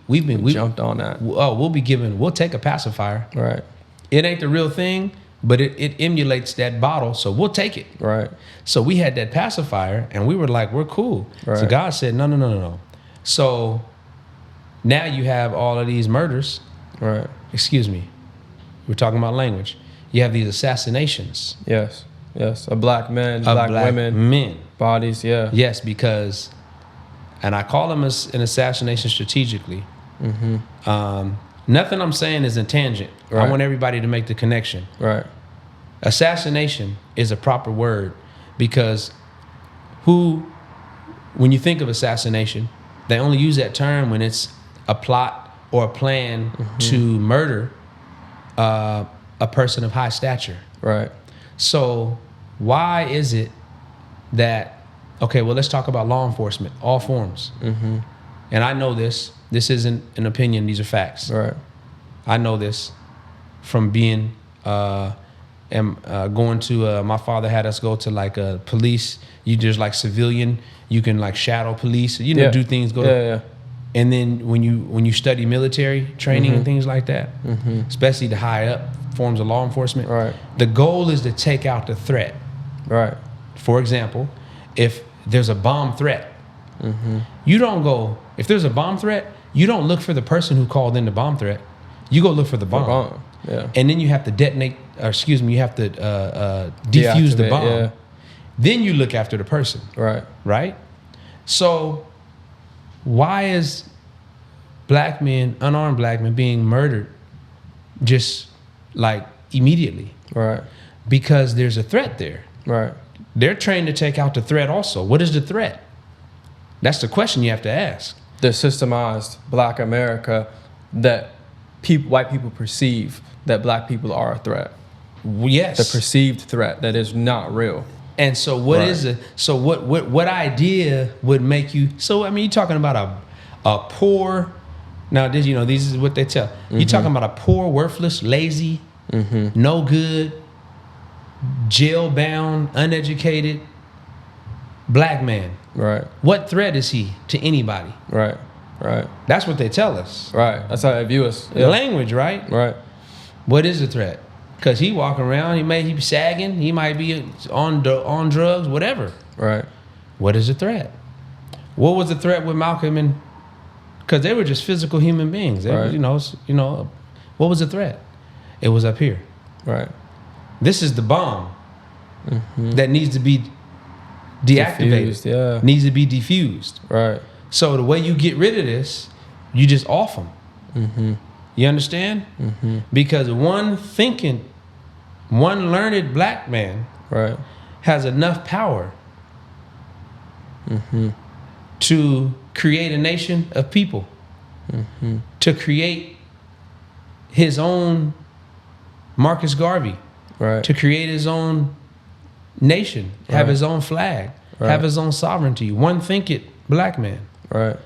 jumped on that. We'll take a pacifier. Right. It ain't the real thing, but it emulates that bottle, so we'll take it. Right. So we had that pacifier, and we were like, we're cool. Right. So God said, no. So now you have all of these murders. Right. Excuse me. We're talking about language. You have these assassinations. Yes. Of black men, black women. Men. Bodies, yeah. Yes, because, and I call them an assassination strategically. Nothing I'm saying is a tangent. Right. I want everybody to make the connection. Right. Assassination is a proper word because when you think of assassination, they only use that term when it's a plot or a plan to murder a person of high stature. Right. So why is it that, let's talk about law enforcement, all forms. And I know this isn't an opinion, these are facts. Right. I know this from being, going to, my father had us go to like a police, you just like civilian, you can like shadow police, do things, And then when you study military training and things like that, especially the high up forms of law enforcement, right, the goal is to take out the threat. Right. For example, if there's a bomb threat, you don't go, if there's a bomb threat, you don't look for the person who called in the bomb threat. You go look for the bomb. Yeah. And then you have to you have to defuse the bomb. Yeah. Then you look after the person. Right. Right? So why is black men, unarmed black men, being murdered just like immediately? Right. Because there's a threat there. Right. They're trained to take out the threat also. What is the threat? That's the question you have to ask. The systemized black America that white people perceive that black people are a threat. Yes. The perceived threat that is not real. And so what is it? So what idea would make you, you're talking about a poor, now this is what they tell. You're talking about a poor, worthless, lazy, no good, jail-bound, uneducated black man. Right. What threat is he to anybody? Right. Right. That's what they tell us. Right. That's how they view us. Yeah. Language, right? Right. What is the threat? Because he walking around, he be sagging, he might be on drugs, whatever. Right. What is the threat? What was the threat with Malcolm and? Because they were just physical human beings. They were, What was the threat? It was up here. Right. This is the bomb that needs to be deactivated. Diffused, yeah. Needs to be defused. Right. So the way you get rid of this, you just off them. You understand? Because one learned black man Right. has enough power to create a nation of people, to create his own Marcus Garvey, Right. to create his own nation, have his own flag, have his own sovereignty. One thinketh black man. Right.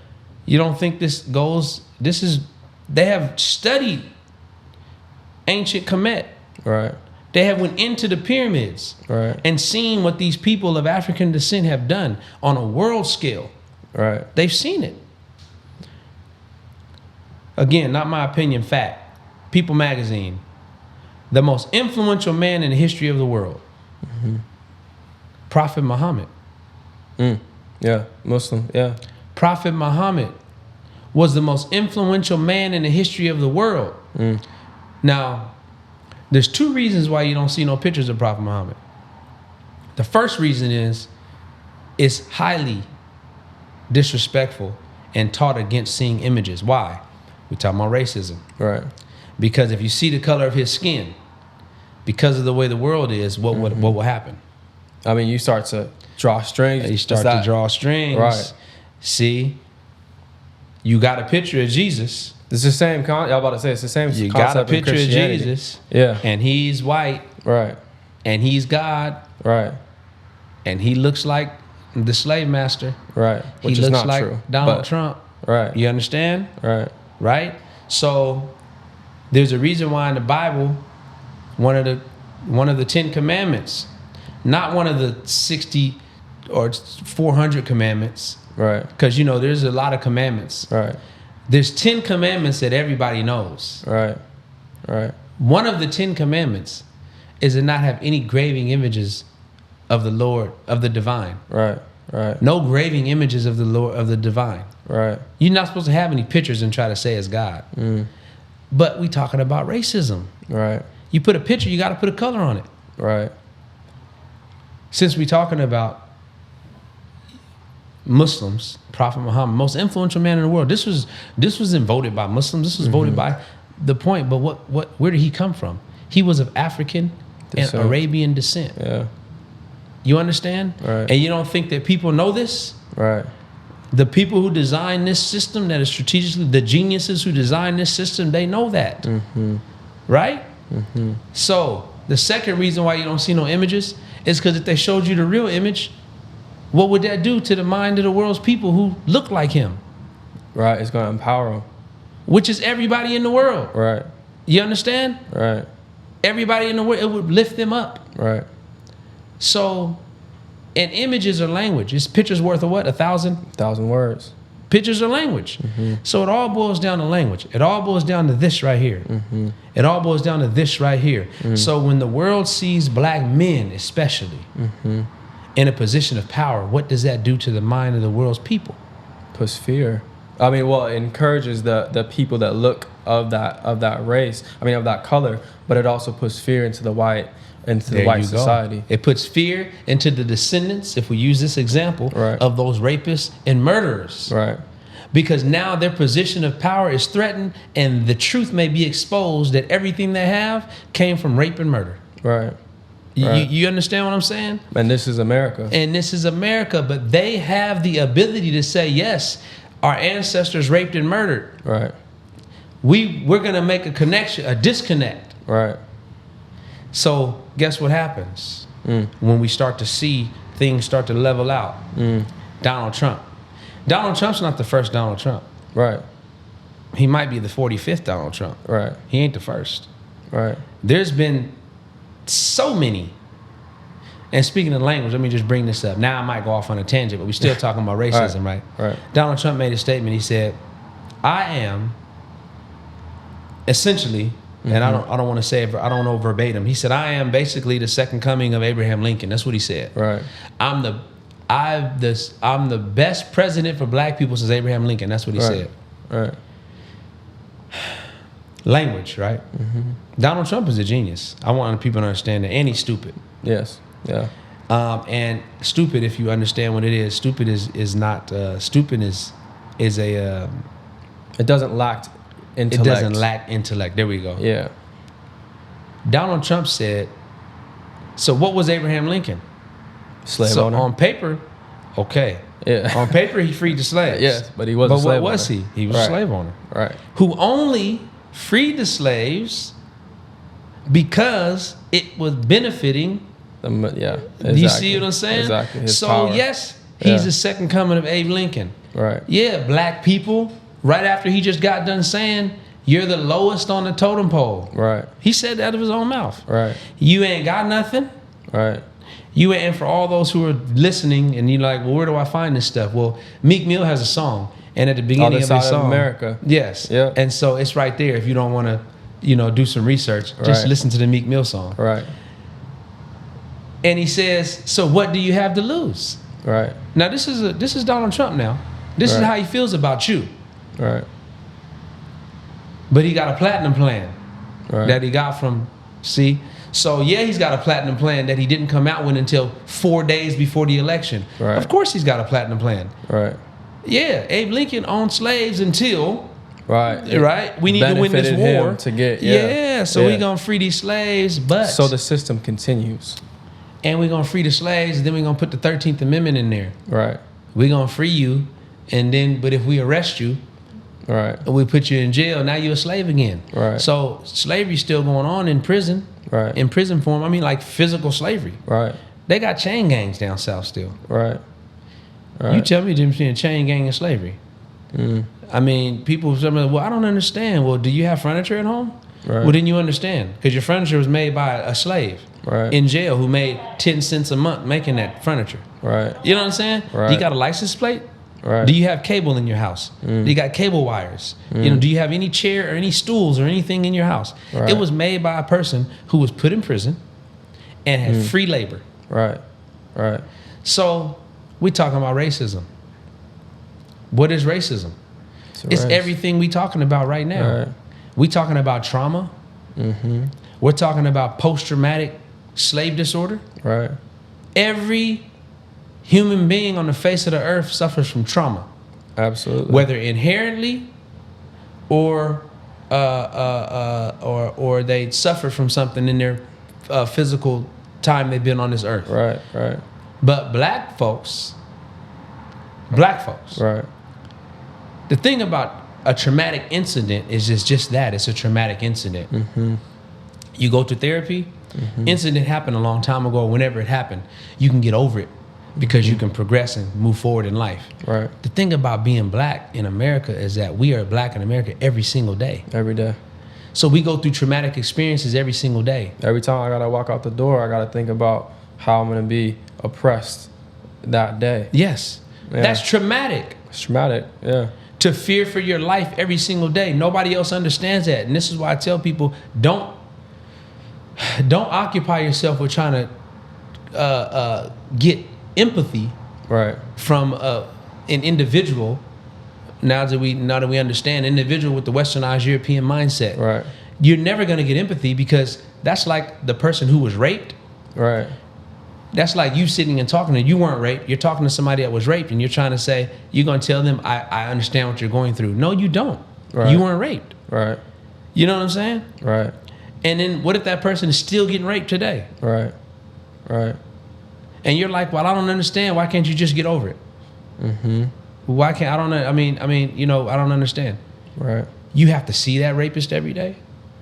You don't think they have studied ancient Kemet. Right. They have went into the pyramids Right. and seen what these people of African descent have done on a world scale. Right. They've seen it. Again, not my opinion, fact. People magazine. The most influential man in the history of the world. Prophet Muhammad. Yeah. Muslim. Yeah. Prophet Muhammad was the most influential man in the history of the world. Now, there's two reasons why you don't see no pictures of Prophet Muhammad. The first reason is it's highly disrespectful and taught against seeing images. Why? We're talking about racism. Right. Because if you see the color of his skin, because of the way the world is, what will happen? I mean, you start to draw strings. You start to draw strings. Right. See, you got a picture of Jesus. It's the same I was about to say it's the same You concept got a picture in of Christianity. Jesus. Yeah. And he's white. Right. And he's God. Right. And he looks like the slave master. Right. Which He is looks not like true. Donald but- Trump. Right. You understand? Right. Right? So there's a reason why in the Bible, one of the 10 commandments, not one of the 60 or 400 commandments, Right. because there's a lot of commandments. Right. There's 10 commandments that everybody knows. Right. Right. One of the 10 commandments is to not have any graving images of the Lord, of the divine. Right. Right. No graving images of the Lord, of the divine. Right. You're not supposed to have any pictures and try to say it's God. But we talking about racism. Right. You put a picture, you got to put a color on it. Right. Since we talking about Muslims, Prophet Muhammad, most influential man in the world. This was voted by Muslims. This was voted by the point. But where did he come from? He was of African and Arabian descent. Yeah. You understand? Right. And you don't think that people know this? Right. The people who designed this system that is strategically, the geniuses who designed this system, they know that. Right? So the second reason why you don't see no images is because if they showed you the real image, what would that do to the mind of the world's people who look like him? Right. It's going to empower them. Which is everybody in the world. Right. You understand? Right. Everybody in the world, it would lift them up. Right. So, and images are language. It's pictures worth of what? 1,000? 1,000 words. Pictures are language. So it all boils down to language. It all boils down to this right here. It all boils down to this right here. So when the world sees black men, especially, in a position of power, what does that do to the mind of the world's people? Puts fear. I mean, well, it encourages the people that look of that race. I mean, of that color. But it also puts fear into the white society. It puts fear into the descendants, if we use this example, of those rapists and murderers. Right. Because now their position of power is threatened, and the truth may be exposed that everything they have came from rape and murder. Right. You understand what I'm saying? And this is America. And this is America, but they have the ability to say, yes, our ancestors raped and murdered. Right. We're going to make a connection, a disconnect. Right. So guess what happens when we start to see things start to level out? Donald Trump. Donald Trump's not the first Donald Trump. Right. He might be the 45th Donald Trump. Right. He ain't the first. Right. There's been so many. And speaking of language, let me just bring this up. Now I might go off on a tangent, but we're still talking about racism, right? Right. Donald Trump made a statement. He said, I am essentially, and I don't want to say it, I don't know verbatim. He said, I am basically the second coming of Abraham Lincoln. That's what he said. Right. I'm the best president for black people since Abraham Lincoln. That's what he said. Right. language, right? Donald Trump is a genius. I want people to understand that, and he's stupid. Yes. Yeah. And stupid, if you understand what it is, stupid is not stupid is a It doesn't lack intellect. it doesn't lack intellect. There we go. Yeah. Donald Trump said, so what was Abraham Lincoln? Slave So owner. on paper, okay. Yeah. On paper, he freed the slaves. Yes, but he was a But slave what was owner. he? He was a Right. slave owner. Right. Who only freed the slaves because it was benefiting. Yeah. Do you see what I'm saying? Exactly. His So power. yes, he's Yeah. the second coming of Abe Lincoln. Right. Yeah, black people, right after he just got done saying, you're the lowest on the totem pole. Right. He said that out of his own mouth. Right. You ain't got nothing. Right. You ain't, and for all those who are listening and you're like, well, where do I find this stuff? Well, Meek Mill has a song. And at the beginning Other of Side his of song. America. Yes. Yeah. And so it's right there. If you don't want to, do some research, just Right. listen to the Meek Mill song. Right. And he says, so what do you have to lose? Right. Now this is Donald Trump now. This is Right. how he feels about you. Right. But he got a platinum plan Right. that he got from, see? So yeah, he's got a platinum plan that he didn't come out with until 4 days before the election. Right. Of course he's got a platinum plan. Right. Yeah, Abe Lincoln owned slaves until, Right. right? We need to win this Benefited war. him to get. Yeah, so Yeah. we're going to free these slaves, but, So the system continues. and we're going to free the slaves, and then we're going to put the 13th Amendment in there. Right. We're going to free you, and then, but if we arrest you, Right. and we put you in jail, now you're a slave again. Right. So slavery's still going on in prison. Right. In prison form, I mean like physical slavery. Right. They got chain gangs down south still. Right. Right. You tell me the difference between a chain gang and slavery. Mm. I mean, people say, well, I don't understand. Well, do you have furniture at home? Right. Well, then you understand. Because your furniture was made by a slave Right. in jail who made 10 cents a month making that furniture. Right. You know what I'm saying? Right. Do you got a license plate? Right. Do you have cable in your house? Do you got cable wires? Do you have any chair or any stools or anything in your house? Right. It was made by a person who was put in prison and had free labor. Right. Right. So we talking about racism. What is racism? It's race. everything we talking about right now. Right. We talking about trauma. Mm-hmm. We're talking about post-traumatic slave disorder. Right. Every human being on the face of the earth suffers from trauma, Absolutely. whether inherently or they suffer from something in their physical time they've been on this earth. Right. Right. But black folks, Right. the thing about a traumatic incident is just that. It's a traumatic incident. Mm-hmm. You go to therapy, incident happened a long time ago, whenever it happened, you can get over it because you can progress and move forward in life. Right. The thing about being black in America is that we are black in America every single day. Every day. So we go through traumatic experiences every single day. Every time I gotta walk out the door, I gotta think about how I'm gonna be oppressed that day. Yes. Yeah. That's traumatic. It's traumatic. Yeah. To fear for your life every single day. Nobody else understands that. And this is why I tell people, don't occupy yourself with trying to get empathy Right. from an individual. Now that we understand, individual with the westernized European mindset. Right. You're never going to get empathy because that's like the person who was raped. Right. That's like you sitting and talking to, you weren't raped. You're talking to somebody that was raped and you're trying to say, you're going to tell them, I understand what you're going through. No, you don't. Right. You weren't raped. Right. You know what I'm saying? Right. And then what if that person is still getting raped today? Right. Right. And you're like, well, I don't understand. Why can't you just get over it? Mm-hmm. Why can't, I don't know. I mean, I don't understand. Right. You have to see that rapist every day.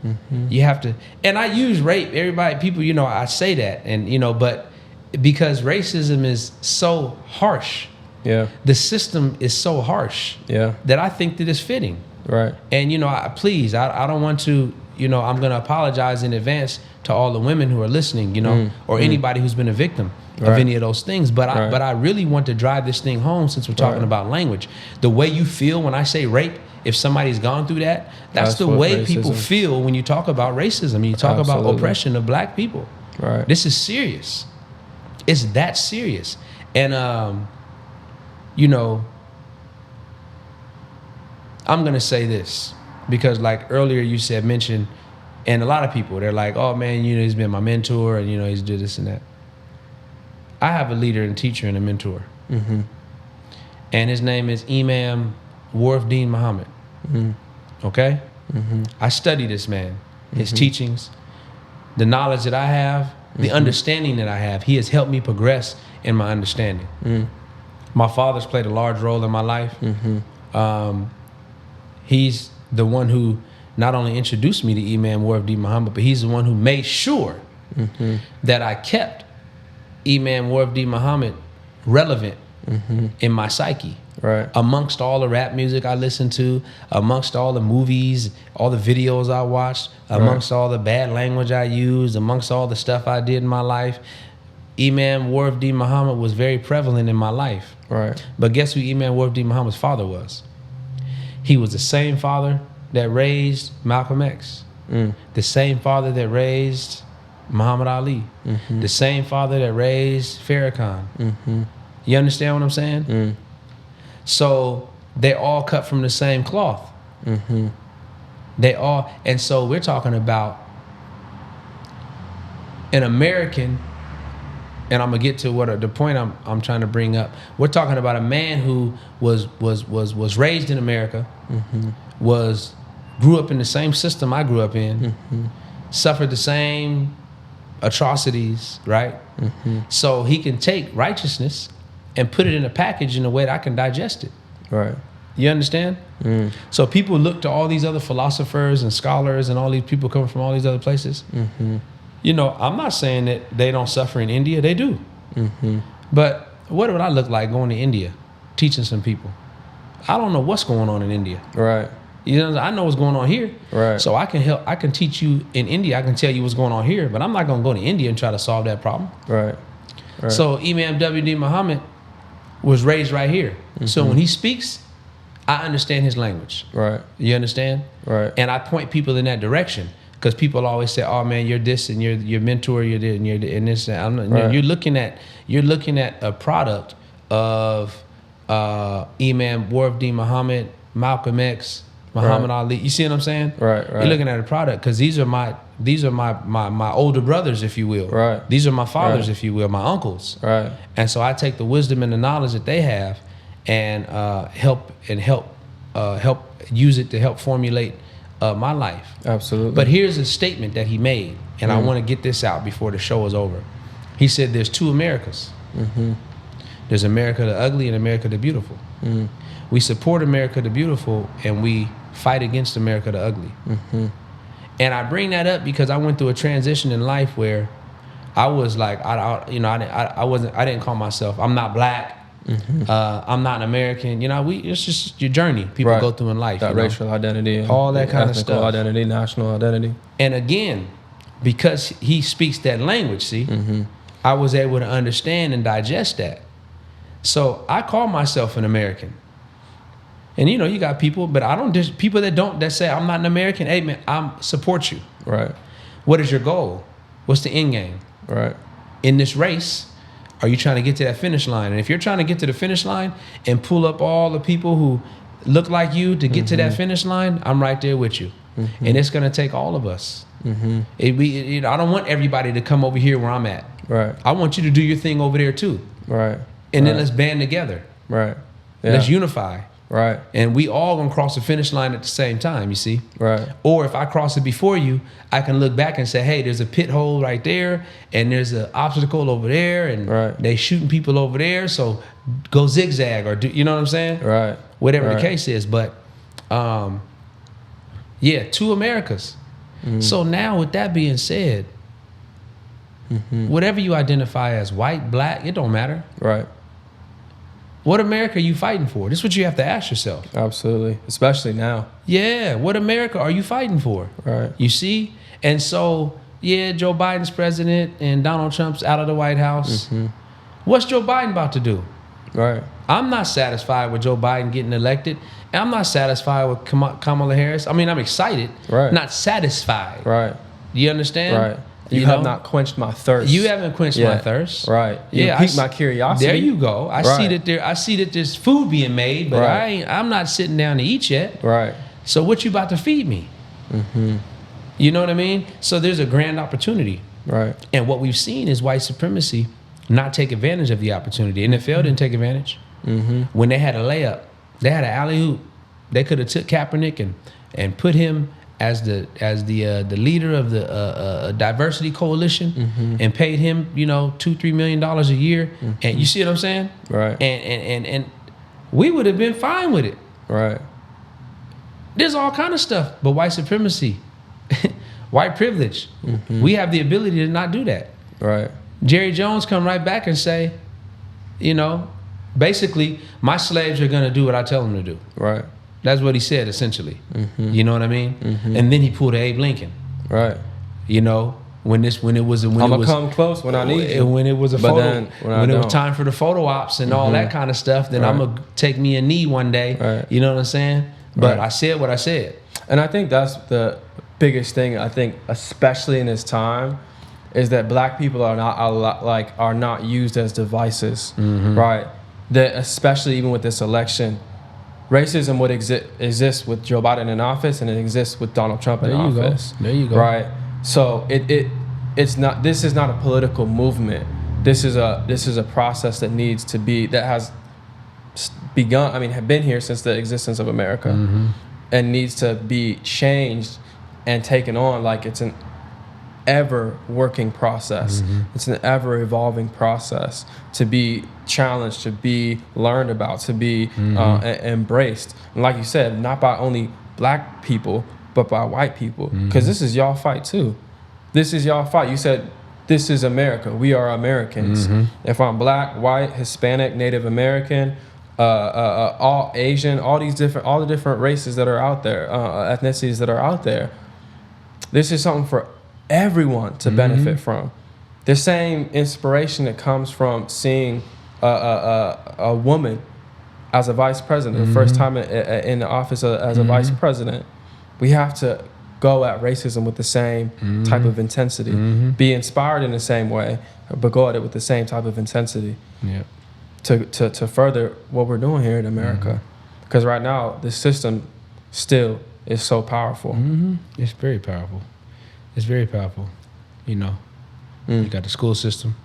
Mm-hmm. You have to, and I use rape. Everybody, people, I say that, and but because racism is so harsh, Yeah. the system is so harsh Yeah. that I think that it's fitting. Right. And I don't want to, I'm going to apologize in advance to all the women who are listening, or anybody who's been a victim of Right. any of those things. But I really want to drive this thing home since we're talking about language. The way you feel when I say rape, if somebody's gone through that, that's the what way people racism. feel when you talk about racism. You talk about Absolutely. oppression of black people. Right. This is serious. It's that serious. And, I'm going to say this. because like earlier you mentioned, and a lot of people, they're like, oh man, he's been my mentor, and he's did this and that. I have a leader and teacher and a mentor. Mm-hmm. And his name is Imam Warfdeen Muhammad. Mm-hmm. Okay? Mm-hmm. I study this man, his teachings, the knowledge that I have, the understanding that I have. He has helped me progress in my understanding. Mm. My father's played a large role in my life. Mm-hmm. He's the one who not only introduced me to Imam Warfdeen Muhammad, but he's the one who made sure that I kept Imam Warfdeen Muhammad relevant in my psyche. Right. Amongst all the rap music I listened to, amongst all the movies, all the videos I watched, amongst all the bad language I used, amongst all the stuff I did in my life, Imam Warfdeen Muhammad was very prevalent in my life. Right. But guess who Imam Warfdeen Muhammad's father was? He was the same father that raised Malcolm X, the same father that raised Muhammad Ali, the same father that raised Farrakhan. You understand what I'm saying? So they all cut from the same cloth. And so we're talking about an American, and I'm gonna get to the point I'm trying to bring up. We're talking about a man who was raised in America, grew up in the same system I grew up in, suffered the same atrocities, right? So he can take righteousness and put it in a package in a way that I can digest it. Right. You understand? So people look to all these other philosophers and scholars and all these people coming from all these other places. I'm not saying that they don't suffer in India. They do. But what would I look like going to India, teaching some people? I don't know what's going on in India. Right. I know what's going on here. Right. So I can help. I can teach you in India. I can tell you what's going on here. But I'm not going to go to India and try to solve that problem. Right. So Imam W.D. Muhammad was raised right here. So when he speaks, I understand his language. Right. You understand? Right. And I point people in that direction, because people always say, "Oh man, you're this and you're your mentor, you're this and you're this." And you're looking at a product of Imam Warfdeen Muhammad, Malcolm X, Muhammad Ali. You see what I'm saying? Right. You're looking at a product, because these are my older brothers, if you will. Right. These are my fathers, if you will, my uncles. Right. And so I take the wisdom and the knowledge that they have, and help use it to help formulate my life. Absolutely. But here's a statement that he made, and I want to get this out before the show is over. He said, "There's two Americas. There's America the ugly and America the beautiful. We support America the beautiful, and we fight against America the ugly." And I bring that up because I went through a transition in life where I was like, I didn't call myself, I'm not black. I'm not an American. It's just your journey people go through in life. That racial identity, all that kind of stuff. Identity, national identity. And again, because he speaks that language, I was able to understand and digest that. So I call myself an American. And you got people, but I don't people that say I'm not an American. Hey man, I support you. Right. What is your goal? What's the end game? Right. In this race, are you trying to get to that finish line? And if you're trying to get to the finish line and pull up all the people who look like you to get to that finish line, I'm right there with you. And it's gonna take all of us. I don't want everybody to come over here where I'm at. Right. I want you to do your thing over there too. Right. And then let's band together. Right. Yeah. Let's unify. Right. And we all gonna cross the finish line at the same time, you see? Right. Or if I cross it before you, I can look back and say, hey, there's a pit hole right there, and there's an obstacle over there, and they shooting people over there, so go zigzag, or do you know what I'm saying? Right. Whatever the case is. But two Americas. So now with that being said, whatever you identify as white, black, it don't matter. Right. What America are you fighting for? This is what you have to ask yourself. Absolutely. Especially now. Yeah. What America are you fighting for? Right. You see? And so, Joe Biden's president and Donald Trump's out of the White House. What's Joe Biden about to do? Right. I'm not satisfied with Joe Biden getting elected. And I'm not satisfied with Kamala Harris. I mean, I'm excited. Right. Not satisfied. Right. You understand? Right. You have not quenched my thirst. You haven't quenched my thirst. Right. You piqued my curiosity. There you go. I see that there's food being made, but I'm not sitting down to eat yet. Right. So what you about to feed me? You know what I mean? So there's a grand opportunity. Right. And what we've seen is white supremacy not take advantage of the opportunity. NFL didn't take advantage. When they had a layup, they had an alley-oop. They could have took Kaepernick and put him as the leader of the diversity coalition and paid him, you know, $2-3 million a year. And you see what I'm saying? Right. And we would have been fine with it. Right. There's all kind of stuff, but white supremacy, white privilege, we have the ability to not do that. Right. Jerry Jones come right back and say, you know, basically, my slaves are going to do what I tell them to do. Right. That's what he said, essentially. You know what I mean? And then he pulled a Abe Lincoln. Right. You know, when it was I'm gonna come close when I need you. When it was a But photo, then when it was time for the photo ops and all that kind of stuff, then I'm gonna take me a knee one day. Right. You know what I'm saying? But Right. I said what I said. And I think that's the biggest thing. I think, especially in this time, is that black people are not used as devices, right? That especially even with this election, racism would exist with Joe Biden in office, and it exists with Donald Trump in office. There you go. Right. So it's not. This is not a political movement. This is a process that needs to be, that has begun. I mean, have been here since the existence of America, and needs to be changed and taken on like it's an ever working process. It's an ever evolving process to be challenged, to be learned about, to be embraced. And like you said, not by only black people, but by white people. Because this is y'all fight too. This is y'all fight. You said, this is America. We are Americans. If I'm black, white, Hispanic, Native American, all Asian, all the different races that are out there, ethnicities that are out there, this is something for everyone to benefit from. The same inspiration that comes from seeing a woman as a vice president, the first time in the office as a vice president. We have to go at racism with the same type of intensity, be inspired in the same way, but go at it with the same type of intensity to further what we're doing here in America. Because right now, the system still is so powerful. It's very powerful. It's very powerful. You know, you got the school system.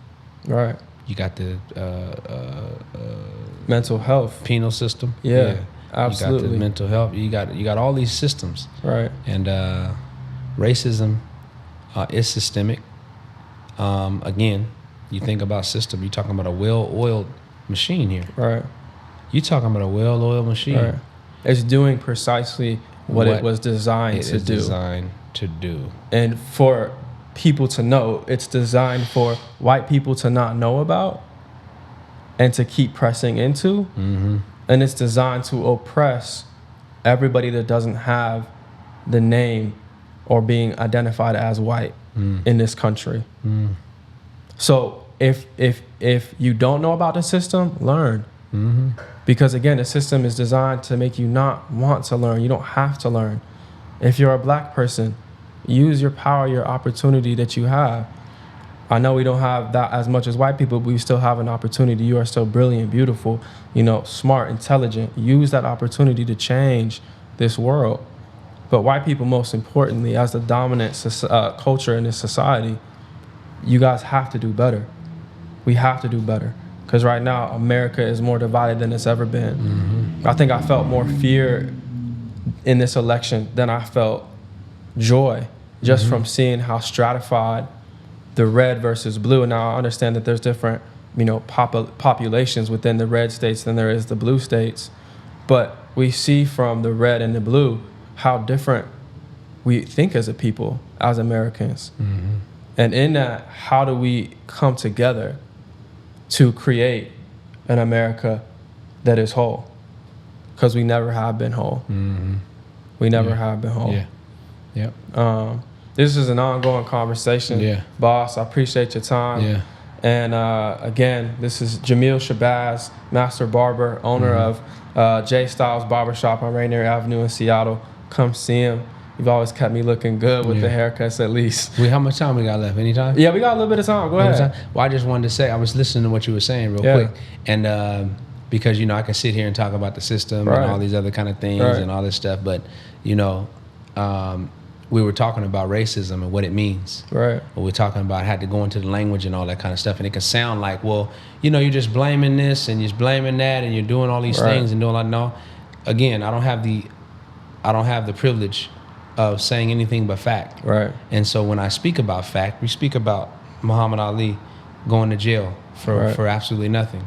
Right. You got the mental health. penal system. Yeah, absolutely. You got the mental health. You got all these systems. Right. And racism is systemic. Again, you think about system, you're talking about a well-oiled machine here. Right. You're talking about a well-oiled machine. Right. It's doing precisely what it was designed to do. Designed to do. And for people to know, it's designed for white people to not know about and to keep pressing into. And it's designed to oppress everybody that doesn't have the name or being identified as white in this country. So if you don't know about the system, learn. Because again, the system is designed to make you not want to learn. You don't have to learn. If you're a black person, use your power, your opportunity that you have. I know we don't have that as much as white people, but we still have an opportunity. You are still brilliant, beautiful, you know, smart, intelligent. Use that opportunity to change this world. But white people, most importantly, as the dominant culture in this society, you guys have to do better. We have to do better. Because right now, America is more divided than it's ever been. I think I felt more fear in this election than I felt joy, just from seeing how stratified the red versus blue. And now I understand that there's different, you know, populations within the red states than there is the blue states. But we see from the red and the blue how different we think as a people, as Americans. And in that, how do we come together to create an America that is whole? Because we never have been whole. We never have been whole. This is an ongoing conversation. Boss, I appreciate your time. And again, this is Jameel Shabazz, Master Barber, owner of J Styles Barbershop on Rainier Avenue in Seattle. Come see him. You've always kept me looking good with the haircuts, at least. How much time we got left? Any time? Yeah, we got a little bit of time. Go ahead. Well, I just wanted to say, I was listening to what you were saying real quick. And because, you know, I can sit here and talk about the system and all these other kind of things and all this stuff. But, you know, we were talking about racism and what it means. Right. Or we're talking about had to go into the language and all that kind of stuff. And it can sound like, well, you know, you're just blaming this and you're blaming that and you're doing all these things and doing like, no. Again, I don't have the privilege of saying anything but fact. Right. And so when I speak about fact, we speak about Muhammad Ali going to jail for absolutely nothing.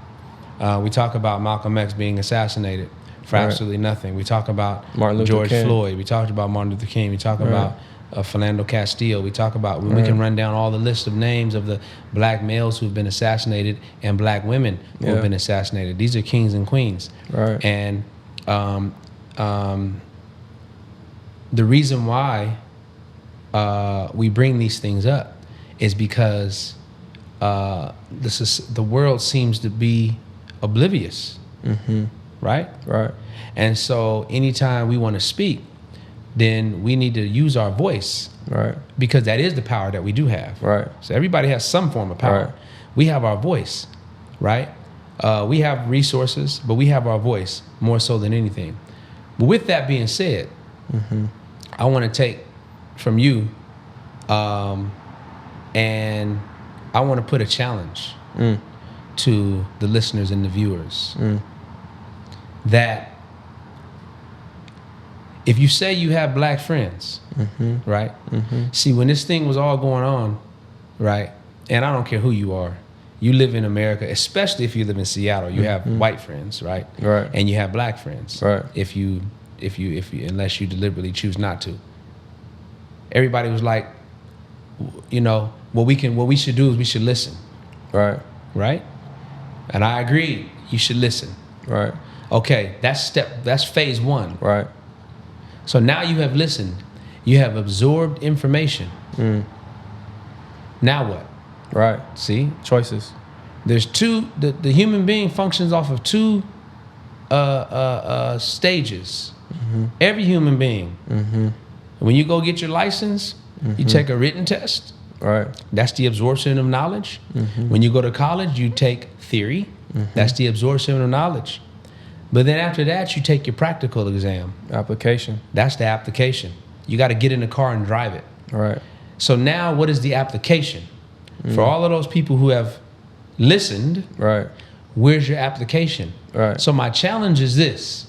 We talk about Malcolm X being assassinated for absolutely nothing. We talk about George Floyd. We talked about Martin Luther King. We talk about Philando Castile. We talk about, we can run down all the list of names of the black males who've been assassinated and black women who have been assassinated. These are kings and queens. Right. And the reason why we bring these things up is because the world seems to be oblivious. Mm-hmm. Right? Right. And so anytime we want to speak, then we need to use our voice. Right. Because that is the power that we do have. Right. So everybody has some form of power. Right. We have our voice, right? We have resources, but we have our voice more so than anything. But with that being said, I want to take from you and I want to put a challenge to the listeners and the viewers. That if you say you have black friends, right? See, when this thing was all going on, right? And I don't care who you are, you live in America, especially if you live in Seattle, you have white friends, right? Right. And you have black friends, right? If you, unless you deliberately choose not to. Everybody was like, you know, what we should do is we should listen, right? Right. And I agree, you should listen, right? Okay, that's phase one. Right. So now you have listened. You have absorbed information. Now what? Right. See? Choices. There's two, the human being functions off of two stages. Every human being. When you go get your license, you take a written test. Right. That's the absorption of knowledge. When you go to college, you take theory. That's the absorption of knowledge. But then after that, you take your practical exam. Application. That's the application. You got to get in the car and drive it. Right. So now what is the application? For all of those people who have listened, right? Where's your application? Right. So my challenge is this,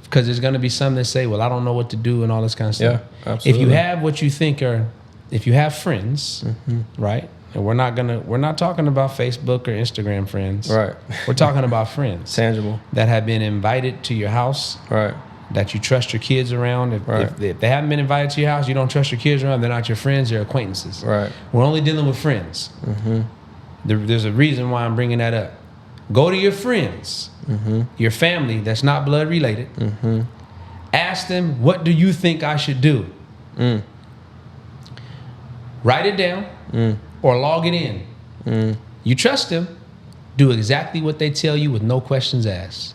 because there's going to be some that say, well, I don't know what to do and all this kind of stuff. Yeah, absolutely. If you have what you think are, if you have friends, right? And we're not talking about Facebook or Instagram friends. Right. We're talking about friends. Tangible. That have been invited to your house. Right. That you trust your kids around. If they haven't been invited to your house, you don't trust your kids around, they're not your friends, they're acquaintances. Right. We're only dealing with friends. There's a reason why I'm bringing that up. Go to your friends, your family that's not blood related. Ask them, what do you think I should do? Write it down. Or log it in. You trust them, do exactly what they tell you with no questions asked.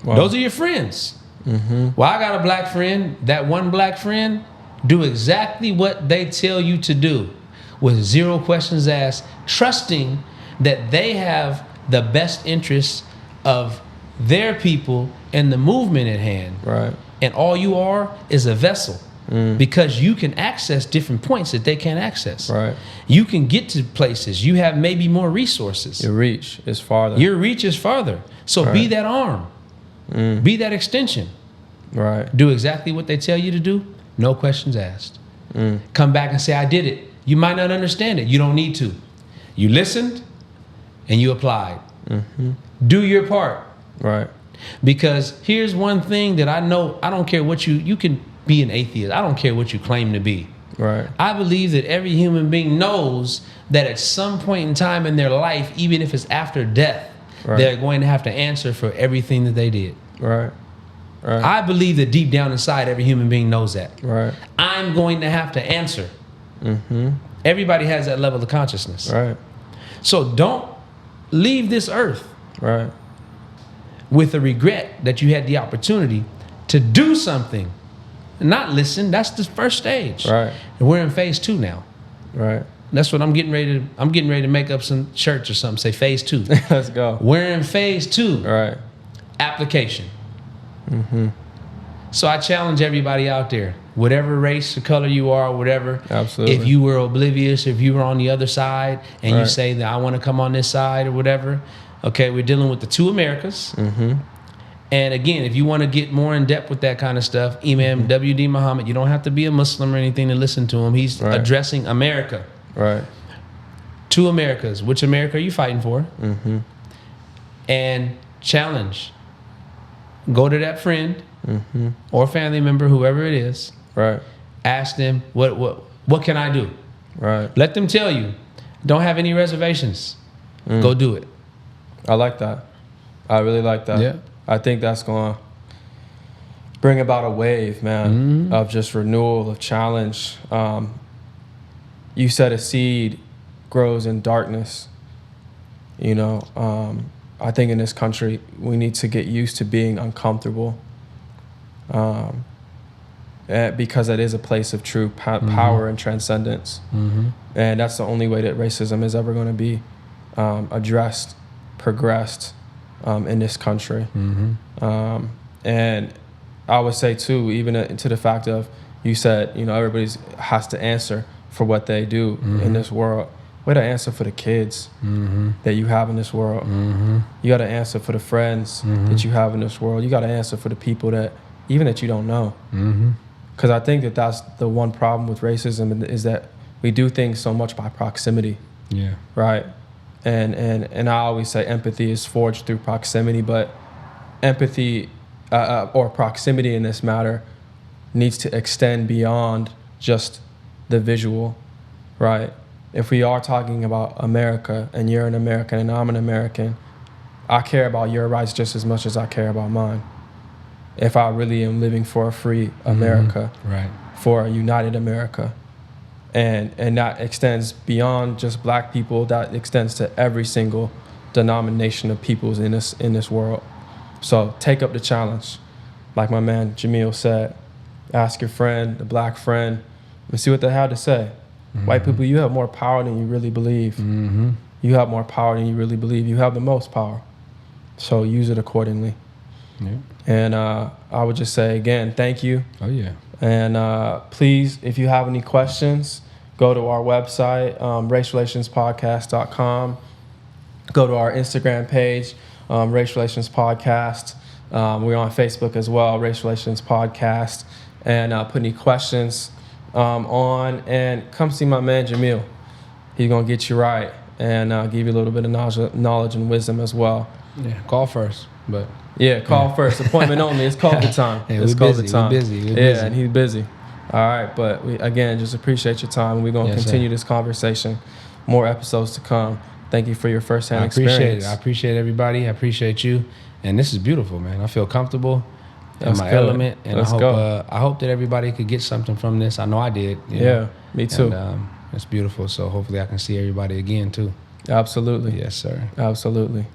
Wow. Those are your friends. Well, I got a black friend. That one black friend, do exactly what they tell you to do with zero questions asked, trusting that they have the best interests of their people and the movement at hand. Right. And all you are is a vessel. Because you can access different points that they can't access. Right. You can get to places. You have maybe more resources. Your reach is farther. Your reach is farther. So be that arm. Be that extension. Right. Do exactly what they tell you to do. No questions asked. Come back and say, I did it. You might not understand it. You don't need to. You listened and you applied. Do your part. Right. Because here's one thing that I know. I don't care what you can be an atheist. I don't care what you claim to be. Right. I believe that every human being knows that at some point in time in their life, even if it's after death, they're going to have to answer for everything that they did. Right. Right. I believe that deep down inside, every human being knows that. Right. I'm going to have to answer. Everybody has that level of consciousness. Right. So don't leave this earth. Right. With a regret that you had the opportunity to do something. Not listen. That's the first stage. Right. And we're in phase 2 now. Right. That's what I'm getting ready to. I'm getting ready to make up some shirts or something. Say phase 2. Let's go. We're in phase 2. Right. Application. So I challenge everybody out there, whatever race or color you are, whatever. Absolutely. If you were oblivious, if you were on the other side and you say that I want to come on this side or whatever, okay, we're dealing with the two Americas. And again, if you want to get more in depth with that kind of stuff, Imam W.D. Muhammad, you don't have to be a Muslim or anything to listen to him. He's addressing America. Right. Two Americas. Which America are you fighting for? And challenge. Go to that friend or family member, whoever it is. Right. Ask them, what can I do? Right. Let them tell you. Don't have any reservations. Go do it. I like that. I really like that. Yeah. I think that's going to bring about a wave, man, of just renewal, of challenge. You said a seed grows in darkness. You know, I think in this country, we need to get used to being uncomfortable because it is a place of true power and transcendence. And that's the only way that racism is ever going to be addressed, progressed in this country. And I would say, too, even to the fact of, you said, you know, everybody has to answer for what they do in this world. We got to answer for the kids that you have in this world. You got to answer for the friends that you have in this world. You got to answer for the people that you don't know. Because I think that that's the one problem with racism, is that we do things so much by proximity. Yeah. Right. And I always say empathy is forged through proximity, but empathy or proximity in this matter needs to extend beyond just the visual, right? If we are talking about America and you're an American and I'm an American, I care about your rights just as much as I care about mine. If I really am living for a free America, right, for a united America. And that extends beyond just black people. That extends to every single denomination of peoples in this world. So take up the challenge. Like my man Jameel said, ask your friend, the black friend, and see what they have to say. White people, you have more power than you really believe. You have more power than you really believe. You have the most power. So use it accordingly. Yeah. And I would just say, again, thank you. Oh, yeah. And please, if you have any questions, go to our website, racerelationspodcast.com. Go to our Instagram page, Race Relations Podcast. We're on Facebook as well, Race Relations Podcast. And put any questions on, and come see my man Jameel. He's going to get you right and give you a little bit of knowledge and wisdom as well. Yeah, call first, but... Yeah, call first. Appointment only. It's COVID time. Hey, it's COVID time. We're busy. Yeah, and he's busy. All right, but we, again, just appreciate your time. We're going to continue this conversation. More episodes to come. Thank you for your firsthand experience. I appreciate everybody. I appreciate you. And this is beautiful, man. I feel comfortable in my element. And I hope that everybody could get something from this. I know I did. You know? Me too. And, it's beautiful. So hopefully I can see everybody again, too. Absolutely. Yes, sir. Absolutely.